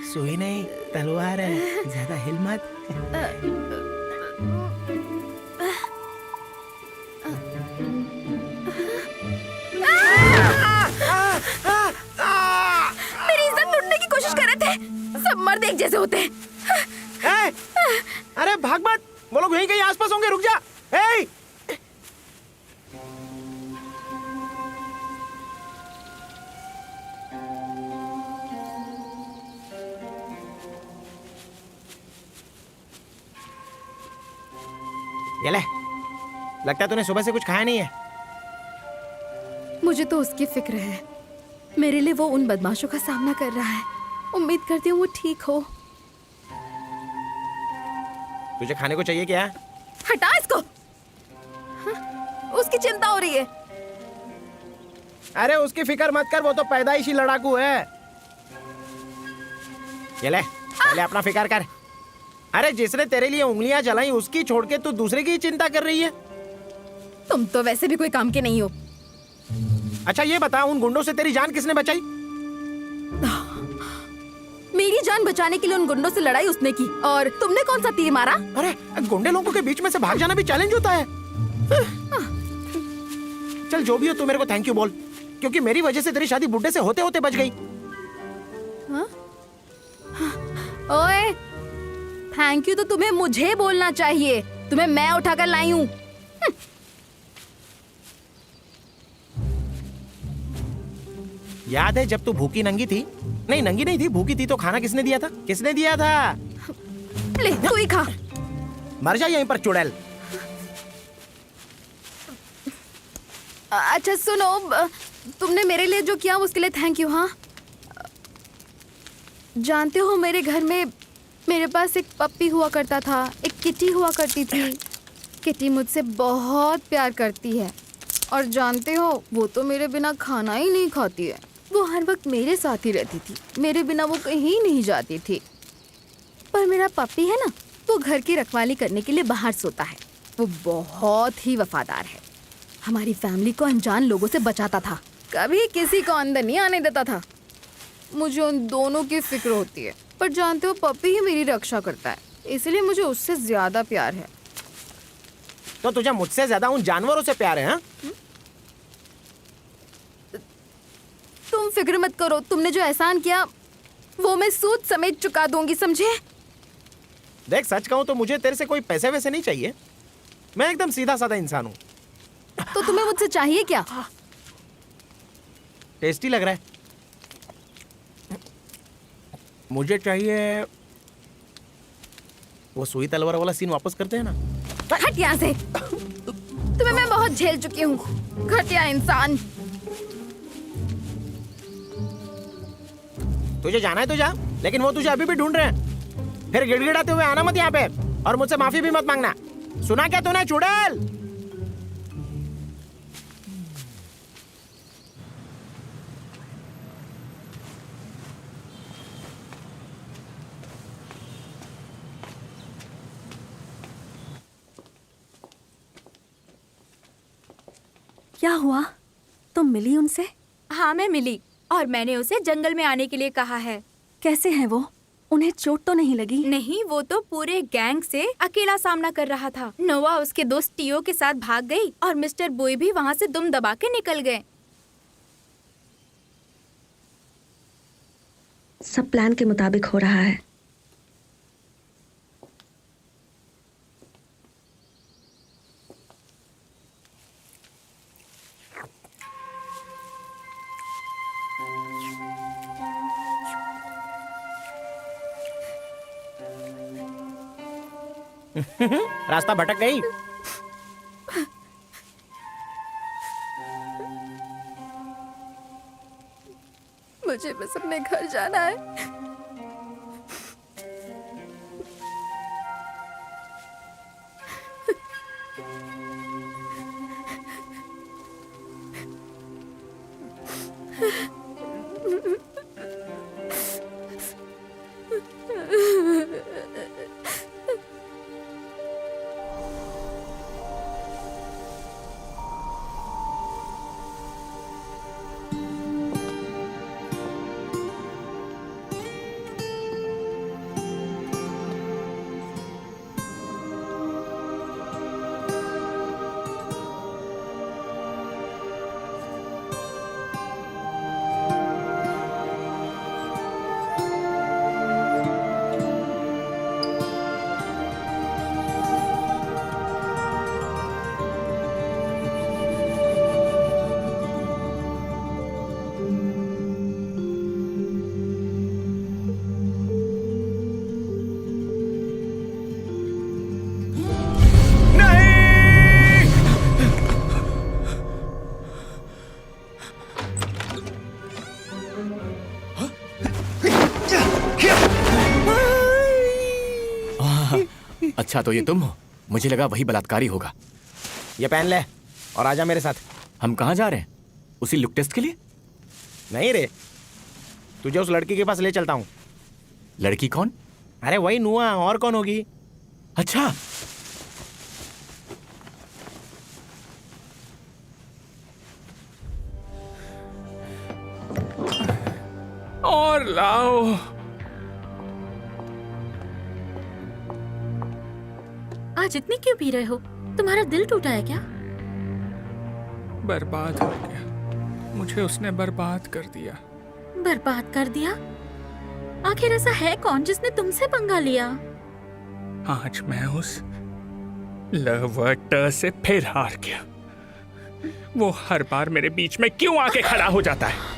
सुई नहीं, तलवार है, ज्यादा हिल मत। मेरी इज्जत लूटने की कोशिश कर रहे थे। सब मर्द एक जैसे होते हैं। अरे भाग मत, वो लोग यहीं कहीं आसपास होंगे, रुक जा। ए! ये ले, लगता है तूने सुबह से कुछ खाया नहीं है। मुझे तो उसकी फिक्र है। मेरे लिए वो उन बदमाशों का सामना कर रहा है। उम्मीद करती हूँ वो ठीक हो। तुझे खाने को चाहिए क्या? हटा इसको। हाँ, उसकी चिंता हो रही है। अरे उसकी फिक्र मत कर, वो तो पैदाइशी लड़ाकू है। ये ले, पहले अपना फिक्र कर। अरे जिसने तेरे लिए उंगलियां चलाई उसकी छोड़ के तू दूसरे की चिंता कर रही है। तुम तो वैसे भी कोई काम के नहीं हो। अच्छा ये बता, उन गुंडों से तेरी जान किसने बचाई? मेरी जान बचाने के लिए उन गुंडों से लड़ाई उसने की, और तुमने कौन सा तीर मारा? अरे गुंडे लोगों के बीच में से भाग जाना भी चैलेंज होता है। चल जो भी हो, तू मेरे को थैंक यू बोल, क्योंकि मेरी वजह से तेरी शादी बुड्ढे से होते होते बच गई। ओए, थैंक यू तो तुम्हें मुझे बोलना चाहिए। तुम्हें मैं उठाकर लाई हूँ। याद है जब तू भूखी नंगी थी? नहीं नंगी नहीं थी, भूखी थी तो खाना किसने दिया था? किसने दिया था? ले तू ही खा। मर जा यहीं पर चुड़ैल। अच्छा सुनो, तुमने मेरे लिए जो किया उसके लिए थैंक यू। हाँ, जानते हो मेरे घर में मेरे पास एक पप्पी हुआ करता था, एक किटी हुआ करती थी। किटी मुझसे बहुत प्यार करती है, और जानते हो वो तो मेरे बिना खाना ही नहीं खाती है। वो हर वक्त मेरे साथ ही रहती थी, मेरे बिना वो कहीं नहीं जाती थी। पर मेरा पप्पी है ना, वो घर की रखवाली करने के लिए बाहर सोता है। वो बहुत ही वफादार है। हमारी फैमिली को अनजान लोगों से बचाता था, कभी किसी को अंदर नहीं आने देता था। मुझे उन दोनों की फिक्र होती है, पर जानते हो पप्पी ही मेरी रक्षा करता है, इसलिए मुझे उससे ज्यादा प्यार है। तो तुझे मुझसे ज्यादा उन जानवरों से प्यार है? हाँ? तुम फिक्र मत करो, तुमने जो एहसान किया वो मैं सूद समेत चुका दूंगी, समझे? देख सच कहूं तो मुझे तेरे से कोई पैसे वैसे नहीं चाहिए। मैं एकदम सीधा साधा इंसान हूँ। तो तुम्हें मुझसे चाहिए क्या? टेस्टी लग रहा है। मुझे चाहिए वो सुई तलवार वाला सीन वापस करते हैं ना। हट यहाँ से। तुम्हें मैं बहुत झेल चुकी हूँ, घटिया इंसान। तुझे जाना है तो जा, लेकिन वो तुझे अभी भी ढूंढ रहे हैं। फिर गिड़गिड़ाते हुए आना मत यहाँ पे, और मुझसे माफी भी मत मांगना। सुना क्या तूने चुड़ैल? क्या हुआ? तुम मिली उनसे? हाँ मैं मिली, और मैंने उसे जंगल में आने के लिए कहा है। कैसे हैं वो? उन्हें चोट तो नहीं लगी? नहीं, वो तो पूरे गैंग से अकेला सामना कर रहा था। नोवा उसके दोस्त टियो के साथ भाग गई, और मिस्टर बॉय भी वहाँ से दुम दबा के निकल गए। सब प्लान के मुताबिक हो रहा है। रास्ता भटक गई। मुझे बस अपने घर जाना है। अच्छा तो ये तुम हो? मुझे लगा वही बलात्कारी होगा। ये पहन ले और आजा मेरे साथ। हम कहाँ जा रहे हैं? उसी लुक टेस्ट के लिए? नहीं रे, तुझे उस लड़की के पास ले चलता हूँ। लड़की कौन? अरे वही नुआ, और कौन होगी? अच्छा, और लाओ। आज इतनी क्यों पी रहे हो? तुम्हारा दिल टूटा है क्या? बर्बाद हो गया, मुझे उसने बर्बाद कर दिया। बर्बाद कर दिया? आखिर ऐसा है कौन जिसने तुमसे पंगा लिया? आज मैं उस लवर्टर से फिर हार गया। वो हर बार मेरे बीच में क्यों आके खड़ा हो जाता है?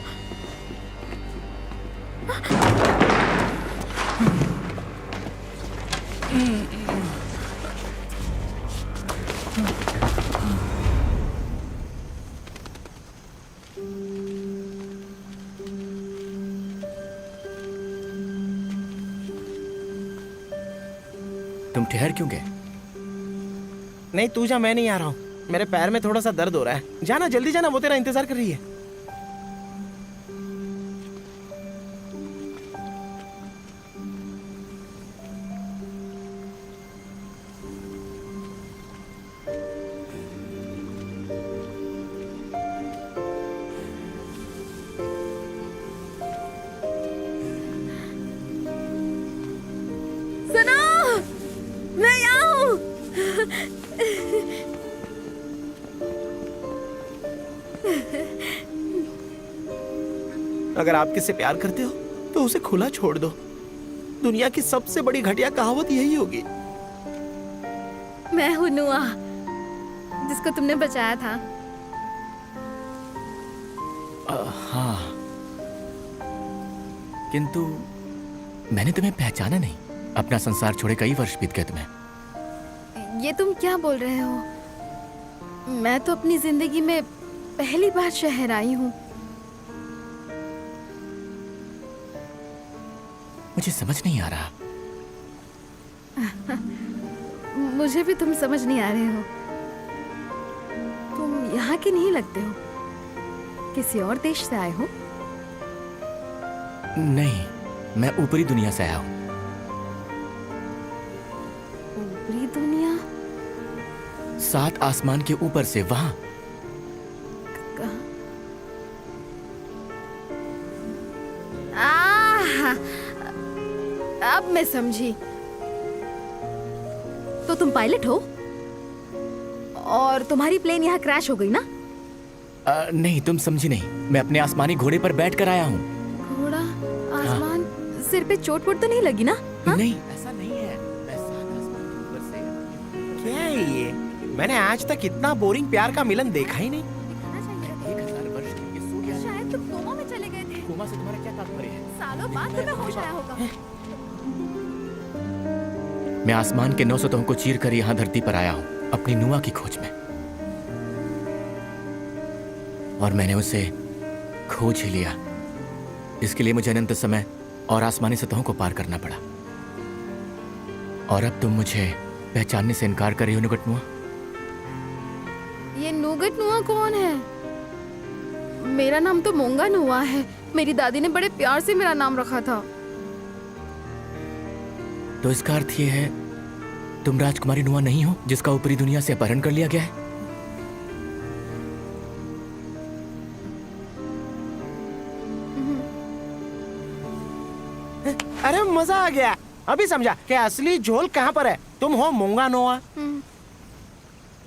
तुम ठहर क्यों गए? नहीं तू जा, मैं नहीं आ रहा हूँ। मेरे पैर में थोड़ा सा दर्द हो रहा है। जाना, जल्दी जाना, वो तेरा इंतजार कर रही है। सुनो, मैं यहाँ हूँ। अगर आप किससे प्यार करते हो तो उसे खुला छोड़ दो। दुनिया की सबसे बड़ी घटिया कहावत यही होगी। मैं हूँ नुआ, जिसको तुमने बचाया था। हाँ, किंतु मैंने तुम्हें पहचाना नहीं। अपना संसार छोड़े कई वर्ष बीत गए तुम्हें। ये तुम क्या बोल रहे हो? मैं तो अपनी जिंदगी में पहली बार शहर आई हूँ। मुझे समझ नहीं आ रहा। मुझे भी तुम समझ नहीं आ रहे हो। तुम यहाँ के नहीं लगते हो। किसी और देश से आए हो? नहीं, मैं ऊपरी दुनिया से आया हूँ। ऊपरी दुनिया? 7 आसमान के ऊपर से, वहां। अब मैं समझी। तो तुम पायलट हो और तुम्हारी प्लेन यहाँ क्रैश हो गई ना? नहीं, तुम समझी नहीं। मैं अपने आसमानी घोड़े पर बैठ कर आया हूँ। घोड़ा, आसमान, सिर पे चोट वोट तो नहीं लगी ना? हाँ? नहीं, ऐसा नहीं है। मैं 7 आसमान के ऊपर से। क्या है ये? मैंने आज तक इतना बोरिंग प्यार का मिलन देखा ही नहीं। 1000 वर्ष के लिए सो गया। शायद तुम कोमा में चले गए थे। कोमा से तुम्हारा क्या तात्पर्य है? सालों बाद तुम्हें होश आया होगा। मैं आसमान के 9 सतहों को चीर कर यहाँ धरती पर आया हूँ, अपनी नुआ की खोज में। और मैंने उसे खोज ही लिया। इसके लिए मुझे अनंत समय और आसमानी सतहों को पार करना पड़ा। और अब तुम मुझे पहचानने से इनकार कर रही हो, नुगट नुआ? ये नुगट नुआ कौन है? मेरा नाम तो मोंगा नुआ है। मेरी दादी ने बड़े प्यार से मेरा नाम रखा था। तो इसका अर्थ ये है तुम राजकुमारी नुआ नहीं हो, जिसका ऊपरी दुनिया से अपहरण कर लिया गया है? अरे मजा आ गया। अभी समझा कि असली झोल कहाँ पर है। तुम हो मोंगा नोआ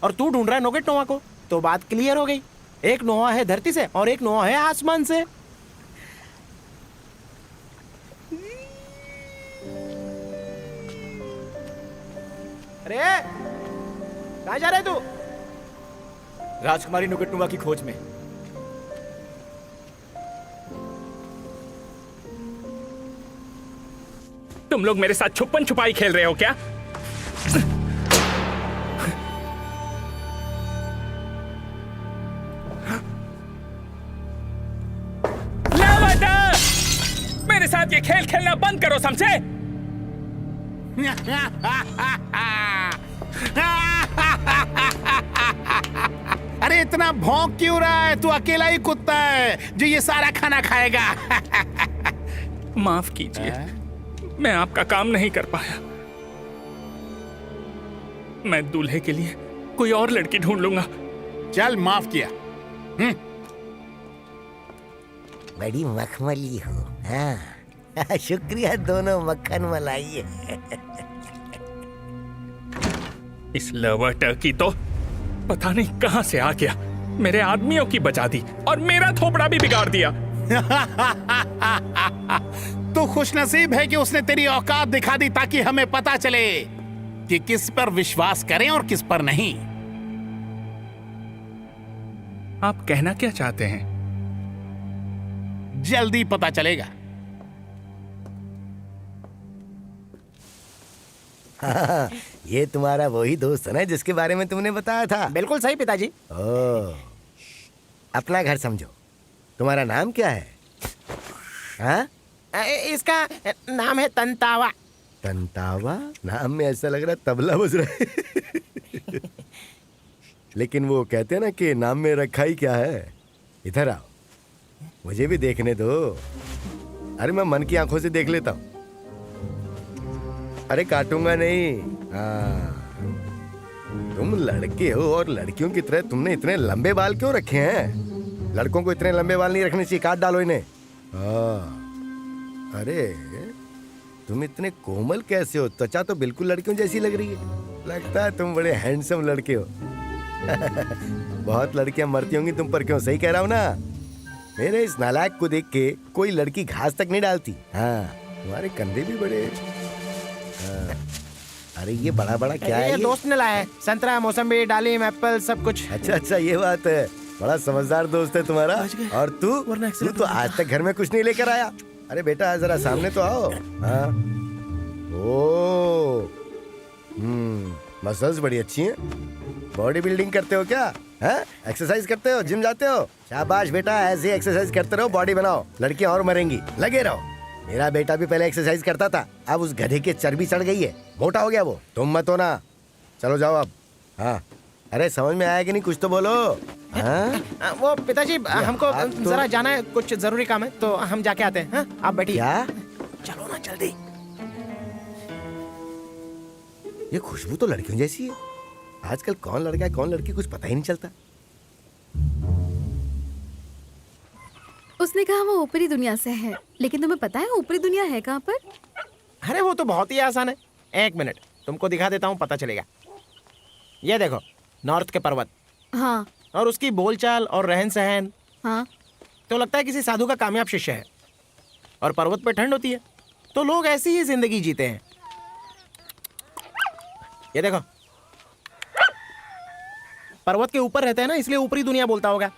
और तू ढूंढ रहा है नोगेट नोआ को। तो बात क्लियर हो गई। एक नोआ है धरती से और एक नोआ है आसमान से। अरे कहाँ जा रहे तू? राजकुमारी नुगट नुआ की खोज में। तुम लोग मेरे साथ छुपन छुपाई खेल रहे हो क्या? मेरे साथ ये खेल खेलना बंद करो, समझे? अरे इतना भौंक क्यों रहा है? तू अकेला ही कुत्ता है जो ये सारा खाना खाएगा। माफ कीजिए, मैं आपका काम नहीं कर पाया। मैं दूल्हे के लिए कोई और लड़की ढूंढ लूंगा। चल, माफ किया। बड़ी मखमली हो। हाँ शुक्रिया, दोनों मक्खन मलाई है। इस लवर टर्की तो पता नहीं कहां से आ गया, मेरे आदमियों की बचा दी और मेरा थोपड़ा भी बिगाड़ दिया। तू खुशनसीब है कि उसने तेरी औकात दिखा दी, ताकि हमें पता चले कि किस पर विश्वास करें और किस पर नहीं। आप कहना क्या चाहते हैं? जल्दी पता चलेगा। हाँ, ये तुम्हारा वही दोस्त है ना जिसके बारे में तुमने बताया था? बिल्कुल सही पिताजी। ओह, अपना घर समझो। तुम्हारा नाम क्या है? हाँ? इसका नाम है तंतावा। तंतावा? नाम में ऐसा लग रहा है तबला बज रहा है। लेकिन वो कहते हैं ना कि नाम में रखा ही क्या है। इधर आओ, मुझे भी देखने दो। अरे मैं मन की आंखों से देख लेता हूँ। अरे काटूंगा नहीं। हाँ, तुम लड़के हो और लड़कियों की तरह तुमने इतने लंबे बाल क्यों रखे हैं? लड़कों को इतने लंबे बाल नहीं रखने चाहिए, काट डालो इन्हें। हाँ, अरे तुम इतने कोमल कैसे हो? त्वचा तो बिल्कुल लड़कियों जैसी लग रही है। लगता है तुम बड़े हैंडसम लड़के हो। बहुत लड़कियां मरती होंगी तुम पर, क्यों? सही कह रहा हूँ ना? मेरे इस नालायक को देख के कोई लड़की घास तक नहीं डालती। हाँ, तुम्हारे कंधे भी बड़े। हाँ। अरे ये बड़ा बड़ा क्या है? ये दोस्त ने लाया है। संतरा, मौसम्बी, डालिम, एप्पल, सब कुछ। अच्छा, ये बात है। बड़ा समझदार दोस्त है तुम्हारा। और तू तो आज तक घर में कुछ नहीं लेकर आया। अरे बेटा जरा सामने तो आओ। हाँ, ओ, मसल्स बड़ी अच्छी हैं। बॉडी बिल्डिंग करते हो क्या? हैं? एक्सरसाइज करते हो? जिम जाते हो? शाबाश बेटा, ऐसे ही एक्सरसाइज करते रहो, बॉडी बनाओ। लड़कियां और मरेंगी, लगे रहो। मेरा बेटा भी पहले एक्सरसाइज करता था, अब उस गधे की चर्बी चढ़ गई है, मोटा हो गया वो। तुम मत हो ना। चलो जाओ अब। हाँ, अरे समझ में आया कि नहीं? कुछ तो बोलो। हाँ? वो पिताजी, हमको जरा जाना है, कुछ जरूरी काम है, तो हम जाके आते हैं। हाँ? आप बैठिए। क्या? चलो ना जल्दी। ये खुशबू तो लड़कियों जैसी है। आजकल कौन लड़का है कौन लड़की कुछ पता ही नहीं चलता। उसने कहा वो ऊपरी दुनिया से है, लेकिन तुम्हें पता है ऊपरी दुनिया है कहाँ पर? अरे वो तो बहुत ही आसान है। एक मिनट, तुमको दिखा देता हूँ, पता चलेगा। ये देखो, नॉर्थ के पर्वत। हाँ। और उसकी बोलचाल और रहन सहन। हाँ। तो लगता है किसी साधु का कामयाब शिष्य है। और पर्वत पे ठंड होती है, तो लोग ऐसी ही जिंदगी जीते हैं। ये देखो, पर्वत के ऊपर रहते हैं ना, इसलिए ऊपरी दुनिया बोलता होगा।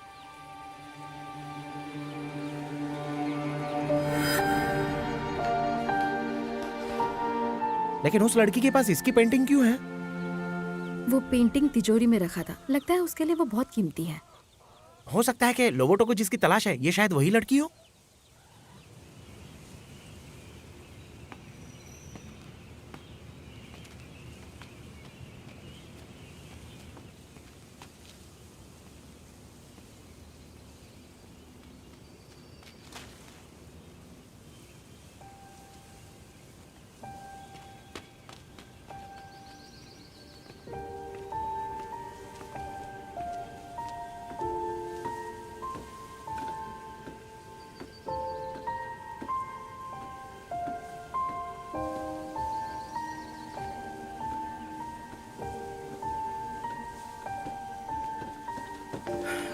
लेकिन उस लड़की के पास इसकी पेंटिंग क्यों है? वो पेंटिंग तिजोरी में रखा था, लगता है उसके लिए वो बहुत कीमती है। हो सकता है कि लोबोटो को जिसकी तलाश है, ये शायद वही लड़की हो।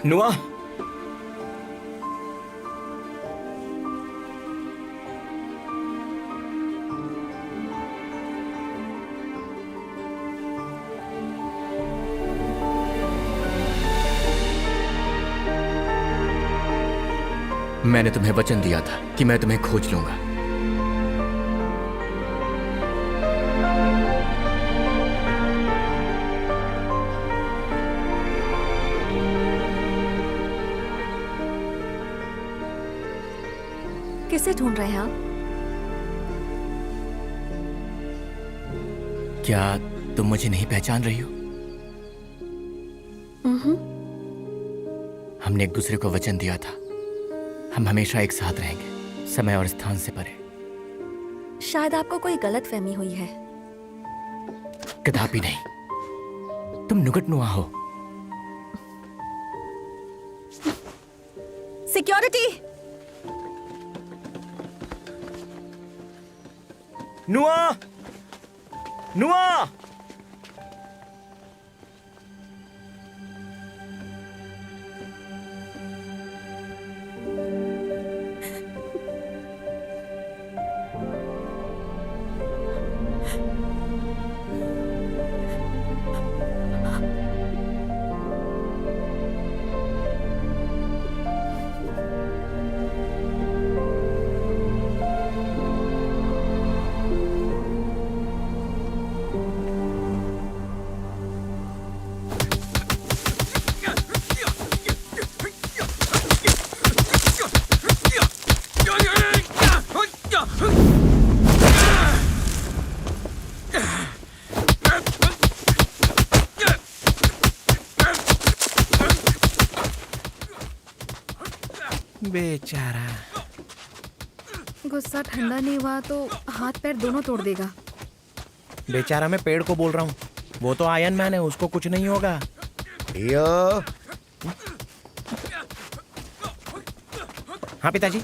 नुआ, मैंने तुम्हें वचन दिया था कि मैं तुम्हें खोज लूंगा। किसे ढूंढ रहे हैं आप? क्या तुम मुझे नहीं पहचान रही हो? हमने एक दूसरे को वचन दिया था, हम हमेशा एक साथ रहेंगे, समय और स्थान से परे। शायद आपको कोई गलत फहमी हुई है। कदापि नहीं, तुम नुगट-नुआ हो। सिक्योरिटी! नुआ! नुआ! बेचारा। गुस्सा ठंडा नहीं हुआ तो हाथ पैर दोनों तोड़ देगा। बेचारा मैं पेड़ को बोल रहा हूँ, वो तो आयरन मैन है, उसको कुछ नहीं होगा। टियो, हाँ पिताजी।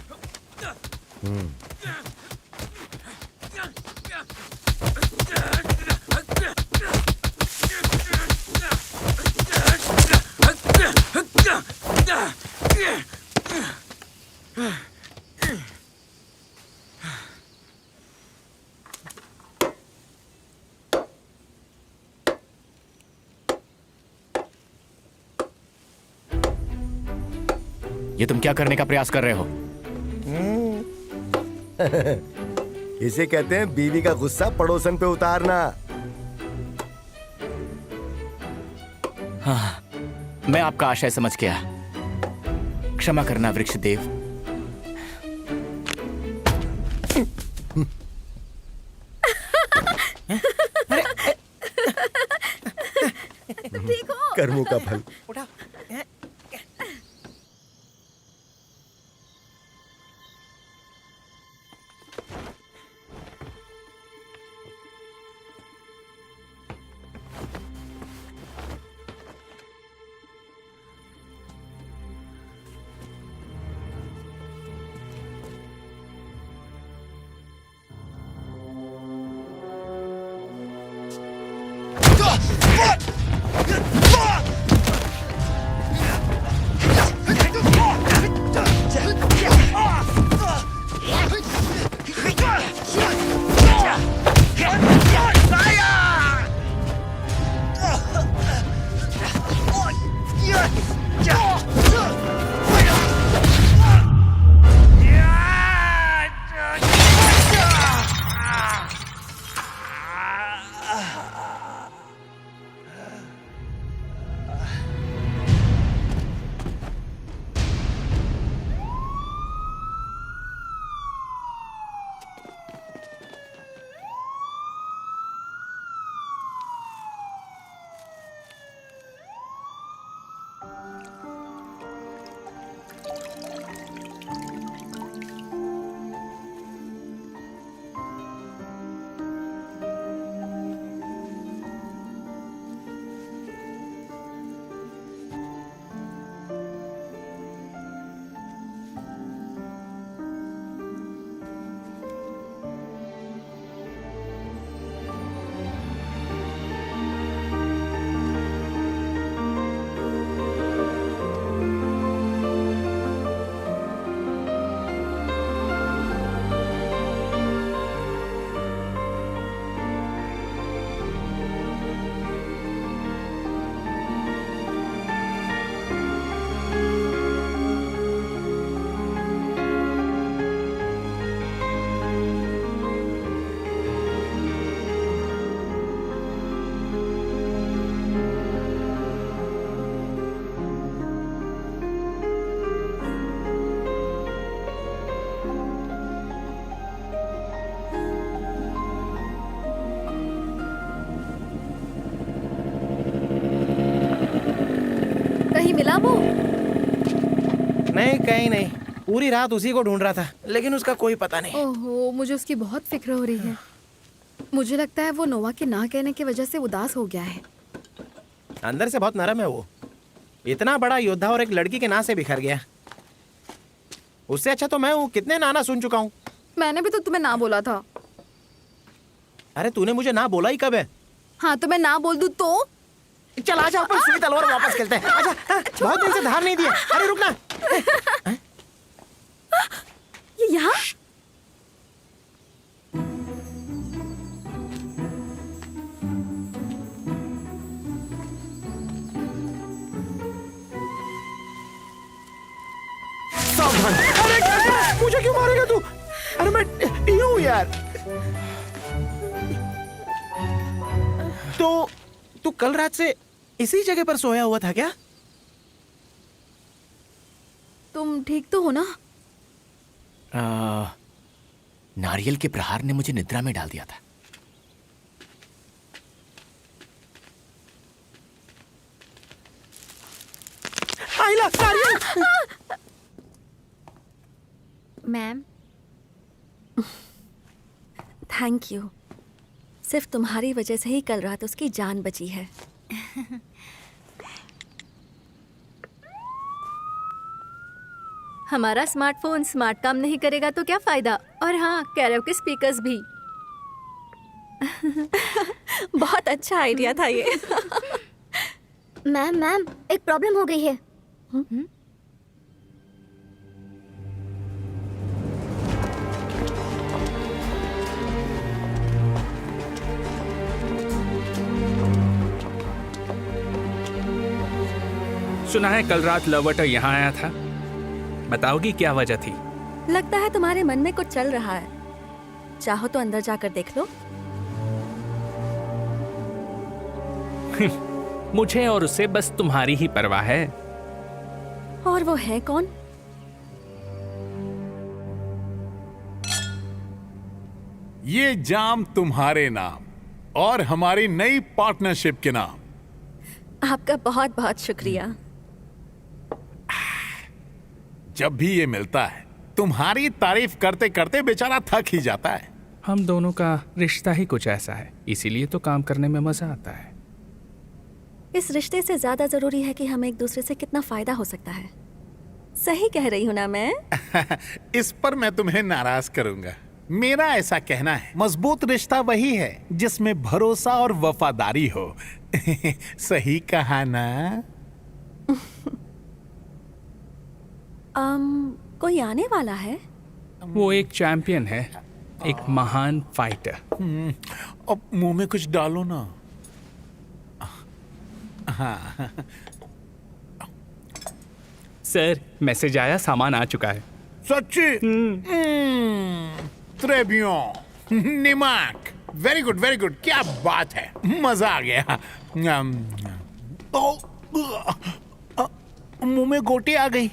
ये तुम क्या करने का प्रयास कर रहे हो? इसे कहते हैं बीवी का गुस्सा पड़ोसन पे उतारना। हाँ, मैं आपका आशय समझ गया। क्षमा करना वृक्षदेव। कर्मों का फल। उठा। बाबू। नहीं, कहीं नहीं। पूरी रात उसी को ढूंढ रहा था, लेकिन उसका कोई पता नहीं। ओहो, मुझे उसकी बहुत फिक्र हो रही है। मुझे लगता है वो नोवा के ना कहने की वजह से उदास हो गया है। अंदर से बहुत नरम है वो। इतना बड़ा योद्धा और एक लड़की के ना से बिखर गया। उससे अच्छा तो मैं हूँ, कितने नाना सुन चुका हूँ। मैंने भी तो तुम्हें ना बोला था। अरे तूने मुझे ना बोला ही कब है? हाँ तो मैं ना बोल दूँ तो? चल आजा, अपन सुई तलवार वापस खेलते हैं। आजा, बहुत दिन से धार नहीं दिया। अरे रुकना। ये यहाँ? सावधान। अरे मुझे क्यों मारेगा तू? अरे मैं टीयू हूँ यार। तो तू कल रात से इसी जगह पर सोया हुआ था क्या? तुम ठीक तो हो ना? नारियल के प्रहार ने मुझे निद्रा में डाल दिया था। आइला, नारियल। Ma'am, thank you. सिर्फ तुम्हारी वजह से ही कल रात उसकी जान बची है। हमारा स्मार्टफोन स्मार्ट काम नहीं करेगा तो क्या फायदा। और हाँ, कैरोके स्पीकर्स भी। बहुत अच्छा आइडिया था ये। मैम एक प्रॉब्लम हो गई है। सुना है कल रात लवटर यहाँ आया था। बताओगी क्या वजह थी? लगता है तुम्हारे मन में कुछ चल रहा है। चाहो तो अंदर जाकर देख लो। मुझे और उसे बस तुम्हारी ही परवाह है। और वो है कौन? ये जाम तुम्हारे नाम और हमारी नई पार्टनरशिप के नाम। आपका बहुत बहुत शुक्रिया। जब भी ये मिलता है तुम्हारी तारीफ करते करते बेचारा थक ही जाता है। हम दोनों का रिश्ता ही कुछ ऐसा है, इसीलिए तो काम करने में मजा आता है। इस रिश्ते से ज्यादा जरूरी है कि हमें एक दूसरे से कितना फायदा हो सकता है। सही कह रही हूँ ना मैं? इस पर मैं तुम्हें नाराज करूंगा। मेरा ऐसा कहना है, मजबूत रिश्ता वही है जिसमें भरोसा और वफादारी हो। सही कहा ना? कोई आने वाला है? वो एक चैंपियन है, एक महान फाइटर। अब मुंह में कुछ डालो ना। हाँ। सर, मैसेज आया, सामान आ चुका है। सच्ची? très bien, निमाक। वेरी गुड वेरी गुड, क्या बात है, मजा आ गया। मुंह में गोटी आ गई।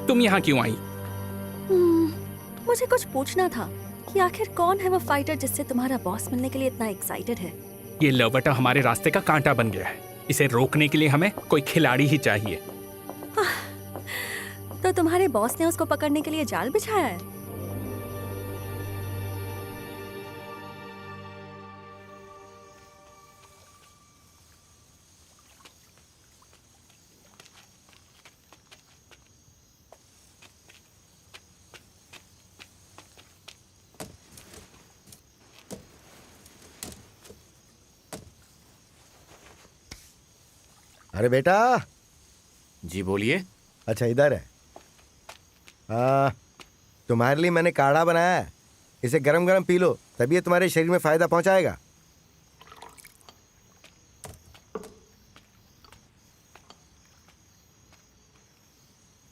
तुम यहाँ क्यों आई? मुझे कुछ पूछना था कि आखिर कौन है वो फाइटर जिससे तुम्हारा बॉस मिलने के लिए इतना एक्साइटेड है? ये लवटा हमारे रास्ते का कांटा बन गया है। इसे रोकने के लिए हमें कोई खिलाड़ी ही चाहिए। तो तुम्हारे बॉस ने उसको पकड़ने के लिए जाल बिछाया है? अरे बेटा। जी बोलिए। अच्छा इधर है। तुम्हारे लिए मैंने काढ़ा बनाया है, इसे गरम गरम पी लो, तभी ये तुम्हारे शरीर में फायदा पहुंचाएगा।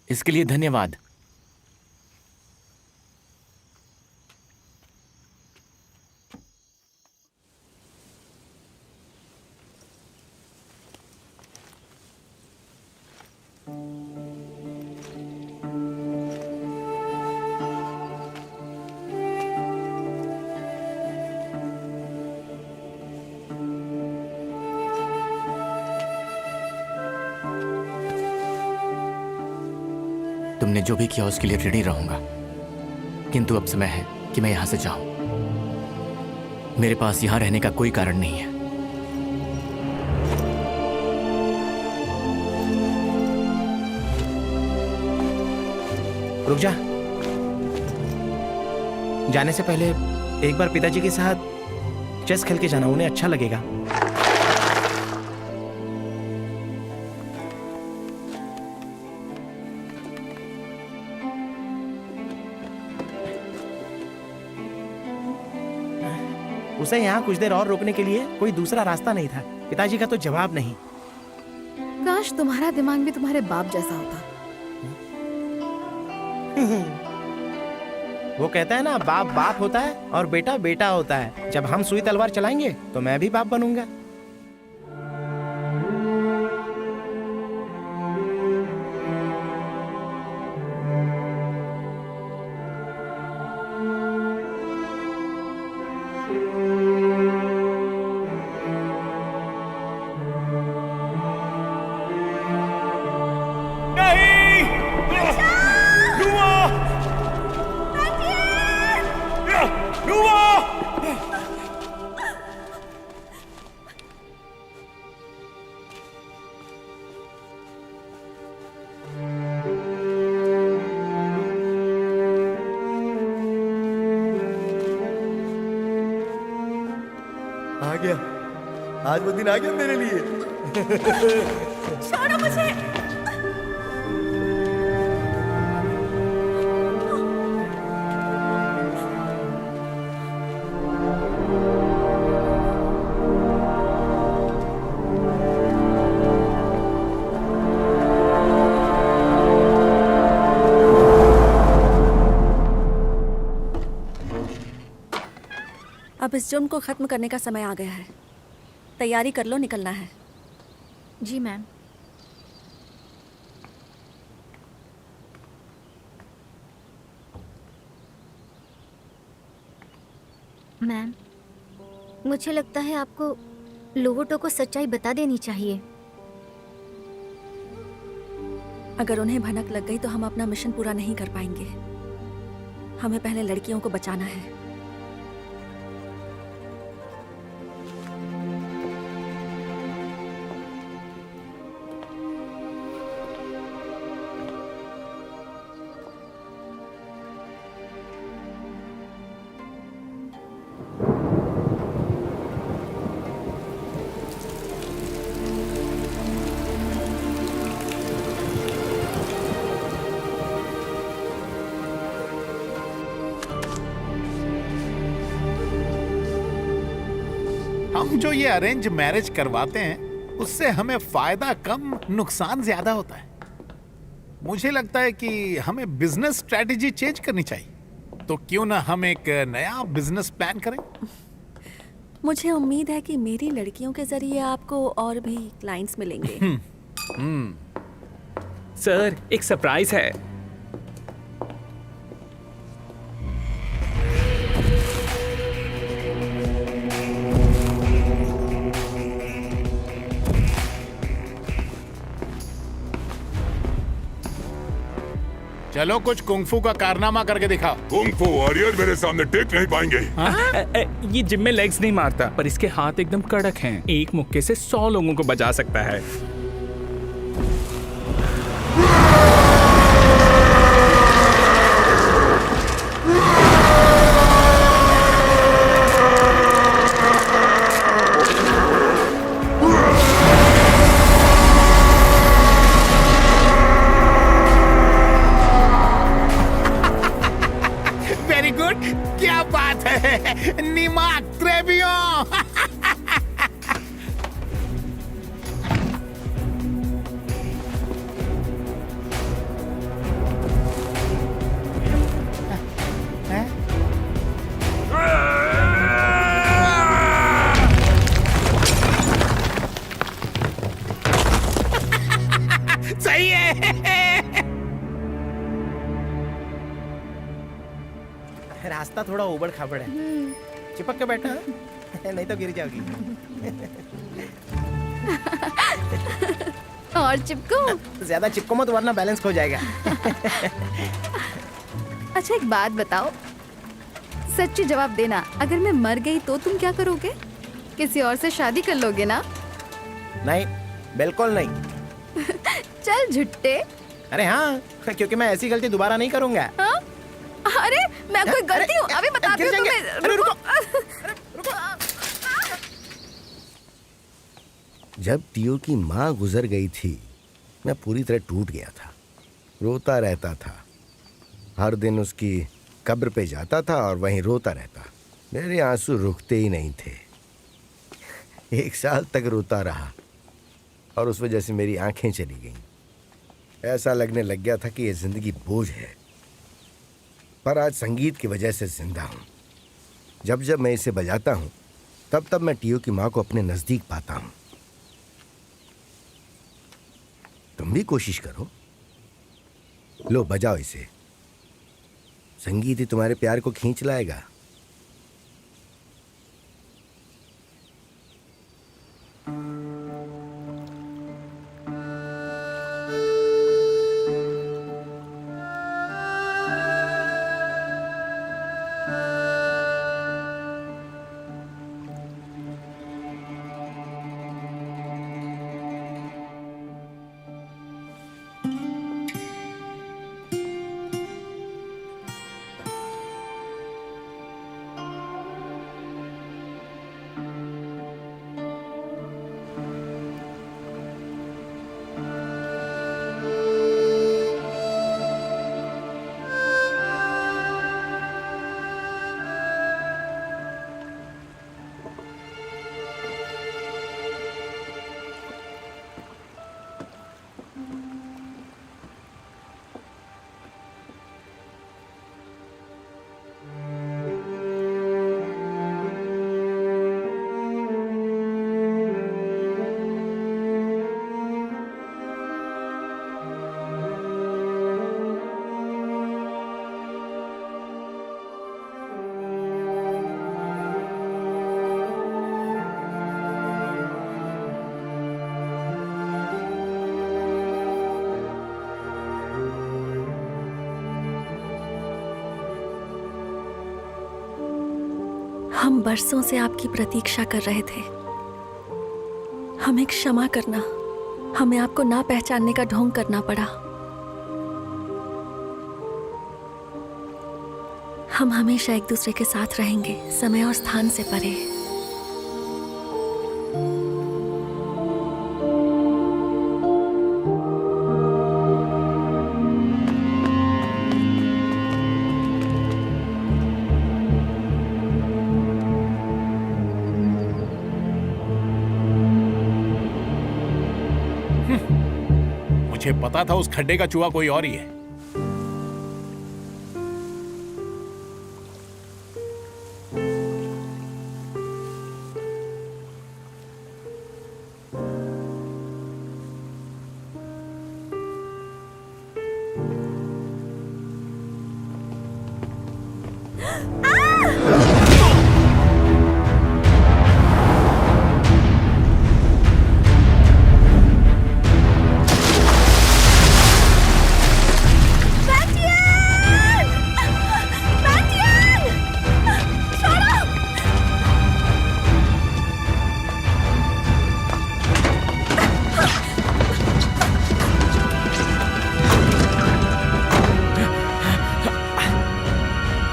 इसके लिए धन्यवाद। तुमने जो भी किया उसके लिए ऋणी रहूंगा, किंतु अब समय है कि मैं यहां से जाऊं। मेरे पास यहां रहने का कोई कारण नहीं है। रुक जा। जाने से पहले एक बार पिताजी के साथ चेस खेल के जाना, उन्हें अच्छा लगेगा। उसे यहाँ कुछ देर और रोकने के लिए कोई दूसरा रास्ता नहीं था। पिताजी का तो जवाब नहीं। काश तुम्हारा दिमाग भी तुम्हारे बाप जैसा होता। वो कहता है ना, बाप बाप होता है और बेटा बेटा होता है। जब हम सुई तलवार चलाएंगे तो मैं भी बाप बनूंगा। आ गया, आज वो दिन आ गया मेरे लिए। छोड़ो मुझे। अब इस जुर्म को खत्म करने का समय आ गया है। तैयारी कर लो, निकलना है। जी मैम। मैम, मुझे लगता है आपको लोगोटो को सच्चाई बता देनी चाहिए। अगर उन्हें भनक लग गई तो हम अपना मिशन पूरा नहीं कर पाएंगे। हमें पहले लड़कियों को बचाना है। हम जो ये अरेंज मैरिज करवाते हैं उससे हमें फायदा कम नुकसान ज्यादा होता है। मुझे लगता है कि हमें बिजनेस स्ट्रेटेजी चेंज करनी चाहिए। तो क्यों ना हम एक नया बिजनेस प्लान करें। मुझे उम्मीद है कि मेरी लड़कियों के जरिए आपको और भी क्लाइंट्स मिलेंगे। सर, एक सरप्राइज है। चलो कुछ कुंफू का कारनामा करके दिखाओ। कुंफू वॉरियर मेरे सामने टेक नहीं पाएंगे। ये जिम में लेग्स नहीं मारता, पर इसके हाथ एकदम कड़क हैं। एक मुक्के से 100 लोगों को बचा सकता है। वेरी गुड, क्या बात है निमाक ट्रेबियो। सही है। रास्ता थोड़ा उबड़ खाबड़ है। चिपक के बैठना, नहीं तो गिर जाओगी। और चिपको। ज्यादा चिपको मत वरना बैलेंस खो जाएगा। अच्छा एक बात बताओ, सच्ची जवाब देना, अगर मैं मर गई तो तुम क्या करोगे? किसी और से शादी कर लोगे ना? नहीं, बिल्कुल नहीं। चल झुट्टे। अरे हाँ, क्योंकि मैं ऐसी गलती दोबारा नहीं करूंगा। हाँ? अरे मैं कोई गलती हूँ? अभी बताती हूँ तुम्हें। अरे रुको। जब टियो की माँ गुजर गई थी, मैं पूरी तरह टूट गया था। रोता रहता था, हर दिन उसकी कब्र पे जाता था और वहीं रोता रहता। मेरे आंसू रुकते ही नहीं थे। 1 साल तक रोता रहा और उस वजह से मेरी आंखें चली गईं। ऐसा लगने लग गया था कि ये जिंदगी बोझ है, पर आज संगीत की वजह से जिंदा हूँ। जब जब मैं इसे बजाता हूँ तब तब मैं टियो की माँ को अपने नजदीक पाता हूँ। तुम भी कोशिश करो, लो बजाओ इसे। संगीत ही तुम्हारे प्यार को खींच लाएगा। हम बरसों से आपकी प्रतीक्षा कर रहे थे। हमें क्षमा करना, हमें आपको ना पहचानने का ढोंग करना पड़ा। हम हमेशा एक दूसरे के साथ रहेंगे, समय और स्थान से परे। मुझे पता था उस खड्डे का चूहा कोई और ही है।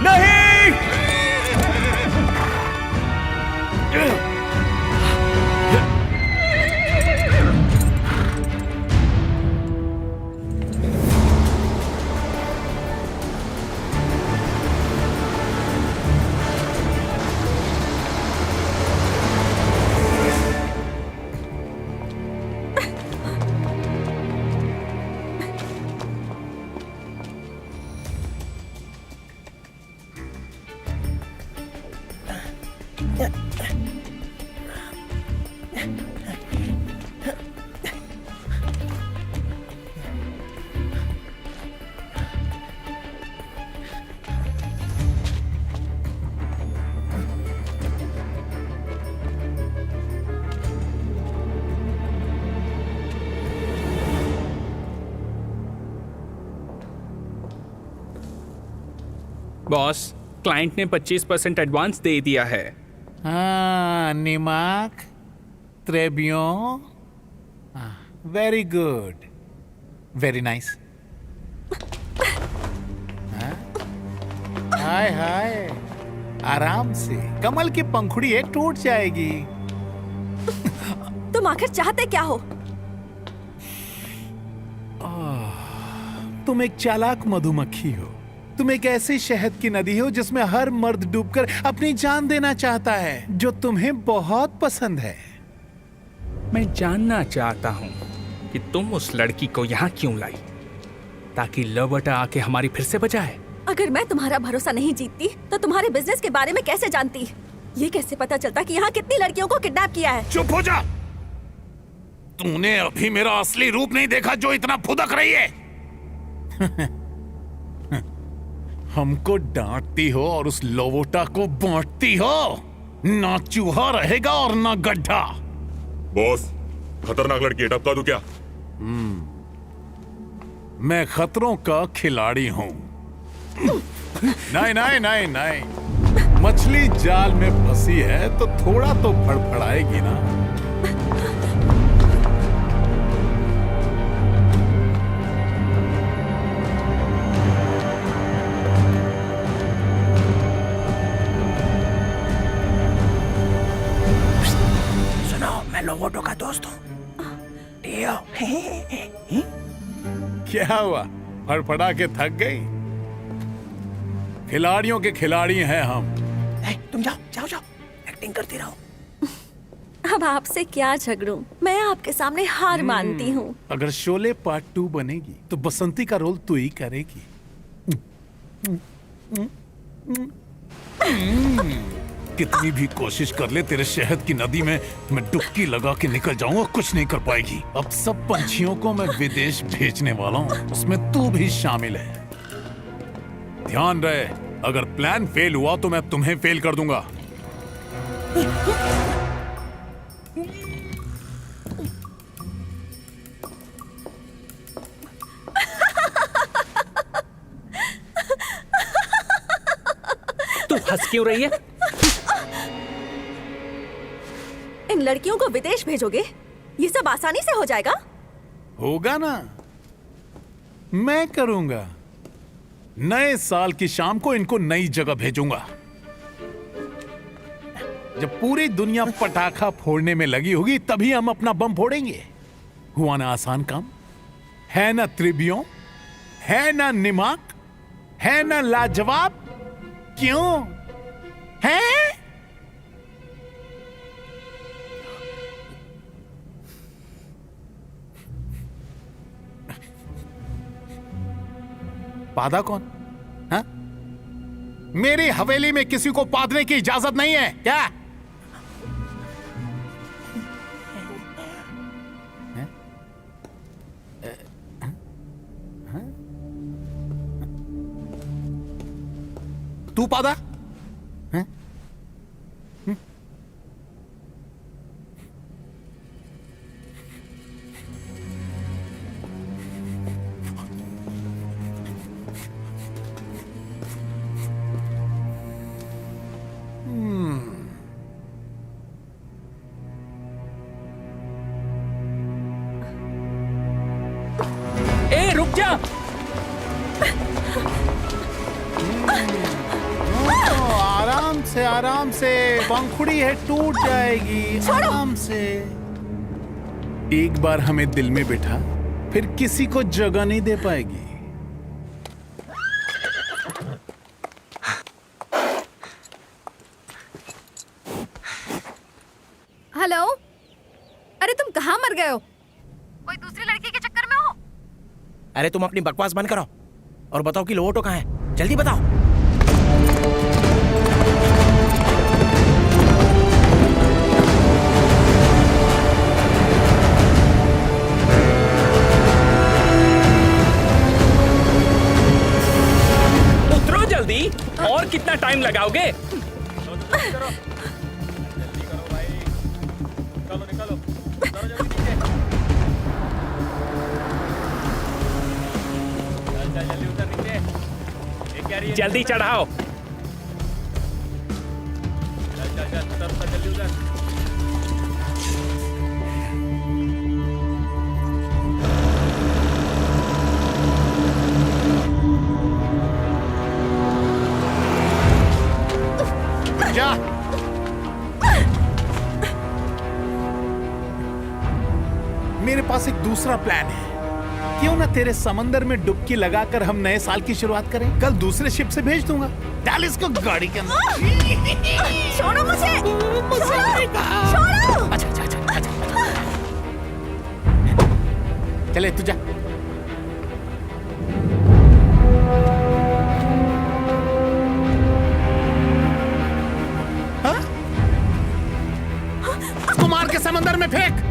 नहीं! बॉस, क्लाइंट ने 25% एडवांस दे दिया है। हाँ, निमाक, त्रेबियों, वेरी गुड, वेरी नाइस। हाय हाय, आराम से, कमल की पंखुड़ी एक टूट जाएगी। तुम आखिर चाहते क्या हो? तुम एक चालाक मधुमक्खी हो। तुम एक ऐसी शहद की नदी हो जिसमें हर मर्द डूबकर अपनी जान देना चाहता है, जो तुम्हें बहुत पसंद है। मैं जानना चाहता हूँ कि तुम उस लड़की को यहाँ क्यों लाई, ताकि लवटा आके हमारी फिर से बचाए। अगर मैं तुम्हारा भरोसा नहीं जीतती तो तुम्हारे बिजनेस के बारे में कैसे जानती? ये कैसे पता चलता कि यहाँ कितनी लड़कियों को किडनैप किया है? चुप हो जा। तूने अभी मेरा असली रूप नहीं देखा जो इतना फुदक रही है। हमको डांटती हो और उस लोवोटा को बांटती हो। ना चूहा रहेगा और ना गड्ढा। बॉस, खतरनाक लड़की है, टपका दूं क्या? मैं खतरों का खिलाड़ी हूं। नहीं नहीं नहीं नहीं, मछली जाल में फंसी है तो थोड़ा तो फड़फड़ाएगी ना। मैं लोवोटो का दोस्त हूँ। क्या हुआ, फड़फड़ा के थक गई? खिलाड़ियों के खिलाड़ी हैं हम। तुम जाओ जाओ जाओ, एक्टिंग करती रहो। अब आपसे क्या झगड़ूं? मैं आपके सामने हार मानती हूँ। अगर शोले पार्ट 2 बनेगी तो बसंती का रोल तू ही करेगी। कितनी भी कोशिश कर ले, तेरे शहद की नदी में मैं डुबकी लगा के निकल जाऊंगा, कुछ नहीं कर पाएगी। अब सब पंछियों को मैं विदेश भेजने वाला हूँ, उसमें तू भी शामिल है। ध्यान रहे, अगर प्लान फेल हुआ तो मैं तुम्हें फेल कर दूंगा। तू हंस क्यों रही है? इन लड़कियों को विदेश भेजोगे? ये सब आसानी से हो जाएगा? होगा ना, मैं करूंगा। नए साल की शाम को इनको नई जगह भेजूंगा। जब पूरी दुनिया पटाखा फोड़ने में लगी होगी तभी हम अपना बम फोड़ेंगे। हुआ ना आसान काम? है ना त्रिबियों? है ना निमाक? है ना लाजवाब? क्यों है? पादा कौन? हाँ? मेरी हवेली में किसी को पादने की इजाजत नहीं है क्या? तू पादा? हाँ? ए, रुक जा। आराम से, पंखुड़ी है टूट जाएगी। आराम से। एक बार हमें दिल में बिठा, फिर किसी को जगह नहीं दे पाएगी। हेलो, अरे तुम कहाँ मर गए हो? कोई दूसरी लड़की के चक्कर में हो? अरे तुम अपनी बकवास बंद करो और बताओ कि लोवोटो कहाँ है, जल्दी बताओ। उतरो जल्दी, और कितना टाइम लगाओगे? जल्दी चढ़ाओ। जा। मेरे पास एक दूसरा प्लान है। क्यों ना तेरे समंदर में डुबकी लगाकर हम नए साल की शुरुआत करें। कल दूसरे शिप से भेज दूंगा। डाल इसको गाड़ी के अंदर। छोड़ो मुझे। छोड़ो। अच्छा। चले तू जा। हाँ? उसको मार के समंदर में फेंक।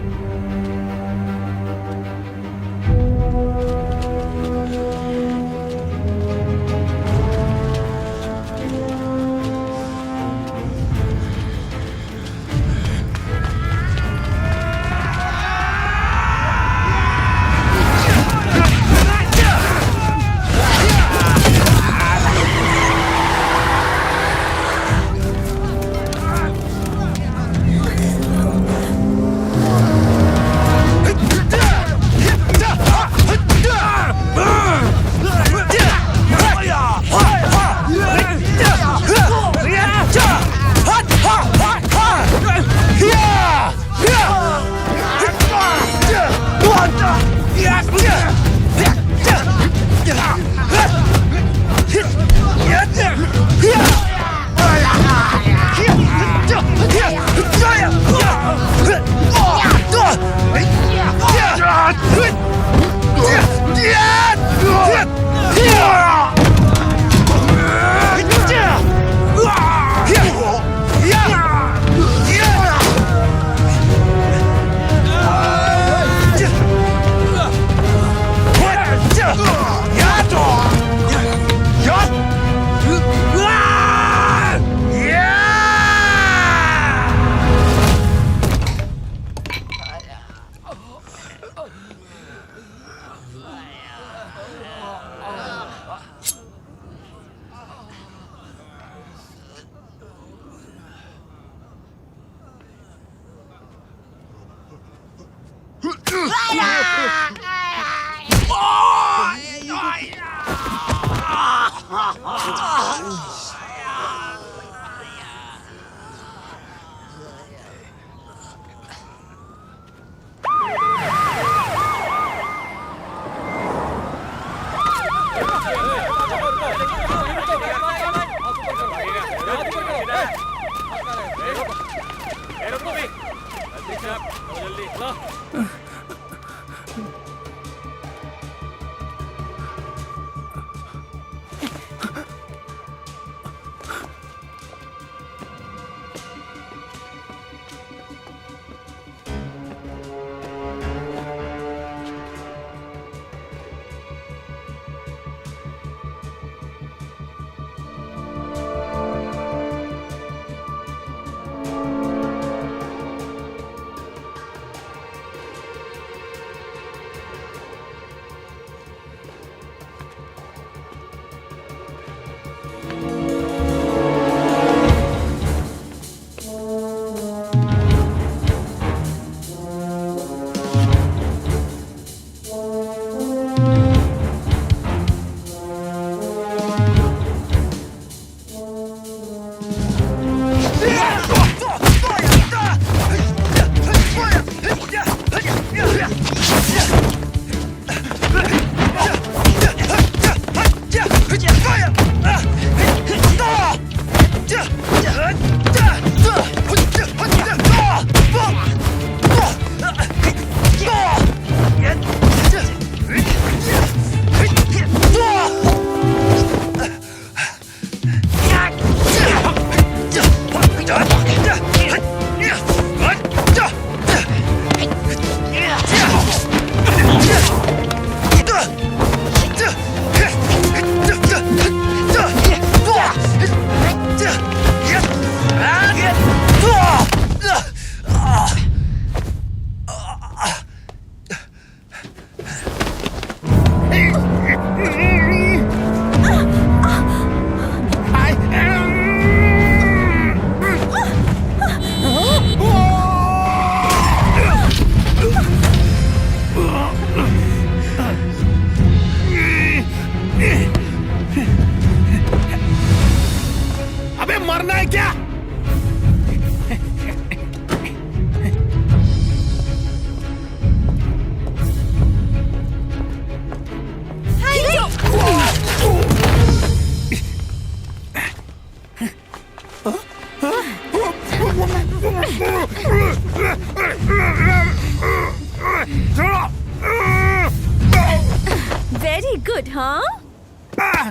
वेरी गुड हाँ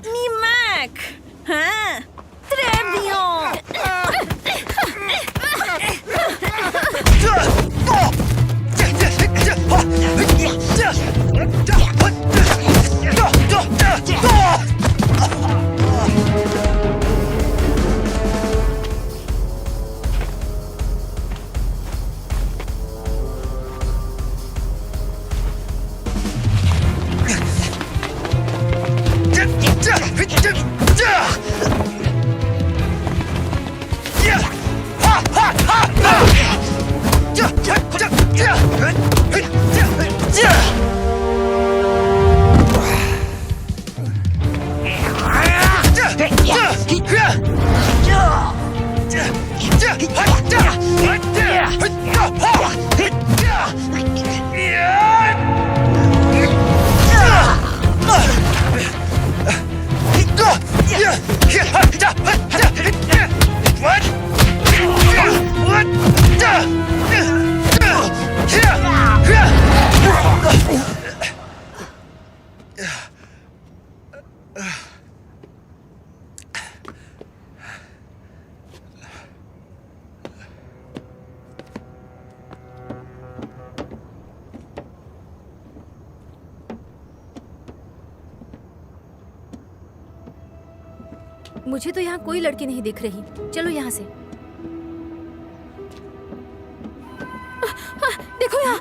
नीमैक हाँ मुझे तो यहाँ कोई लड़की नहीं दिख रही। चलो यहाँ से। देखो यहाँ।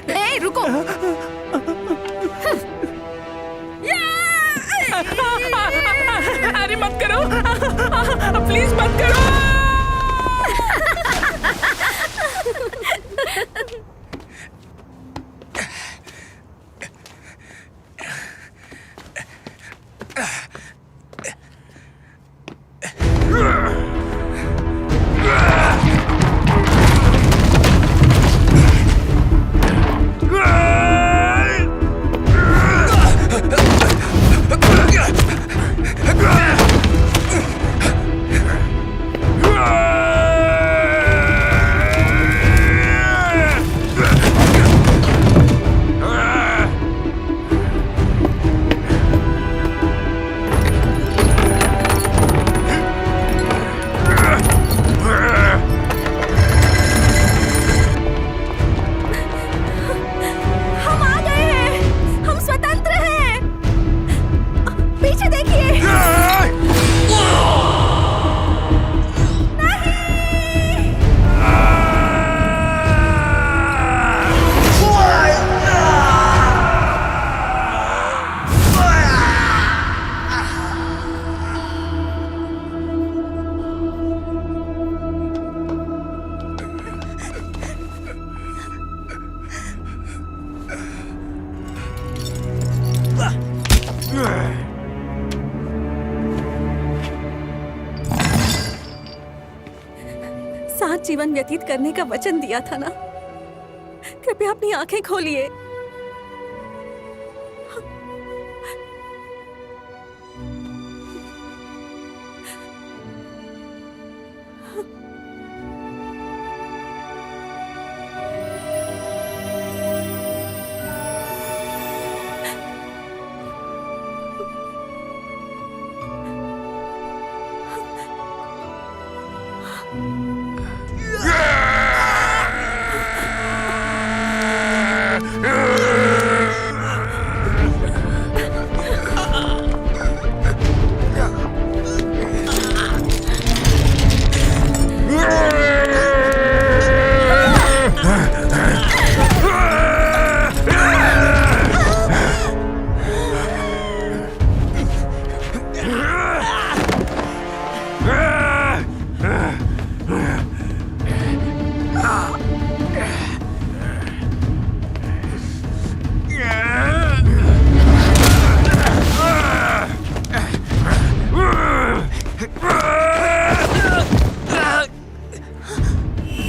ए, रुको। अरे मत करो, प्लीज मत करो। साथ जीवन व्यतीत करने का वचन दिया था ना, कृपया अपनी आंखें खोलिए।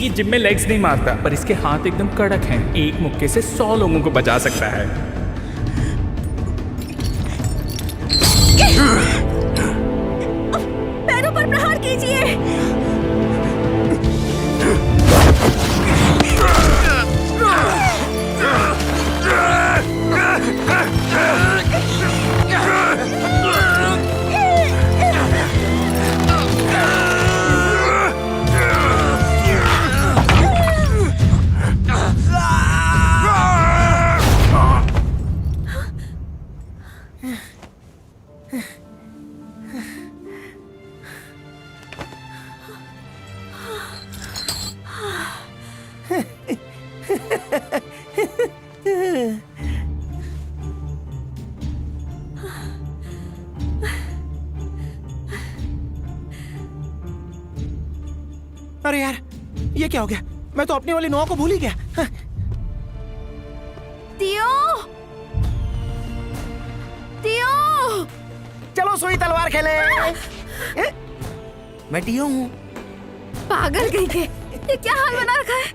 ये जिम में लेग्स नहीं मारता, पर इसके हाथ एकदम कड़क हैं। एक मुक्के से 100 लोगों को बचा सकता है। पैरों पर प्रहार कीजिए। क्या हो गया? मैं तो अपनी वाली नोआ को भूल ही गया। हाँ। टियो, टियो, चलो सुई तलवार खेले। मैं टियो हूँ। पागल कहीं के, ये क्या हाल बना रखा है?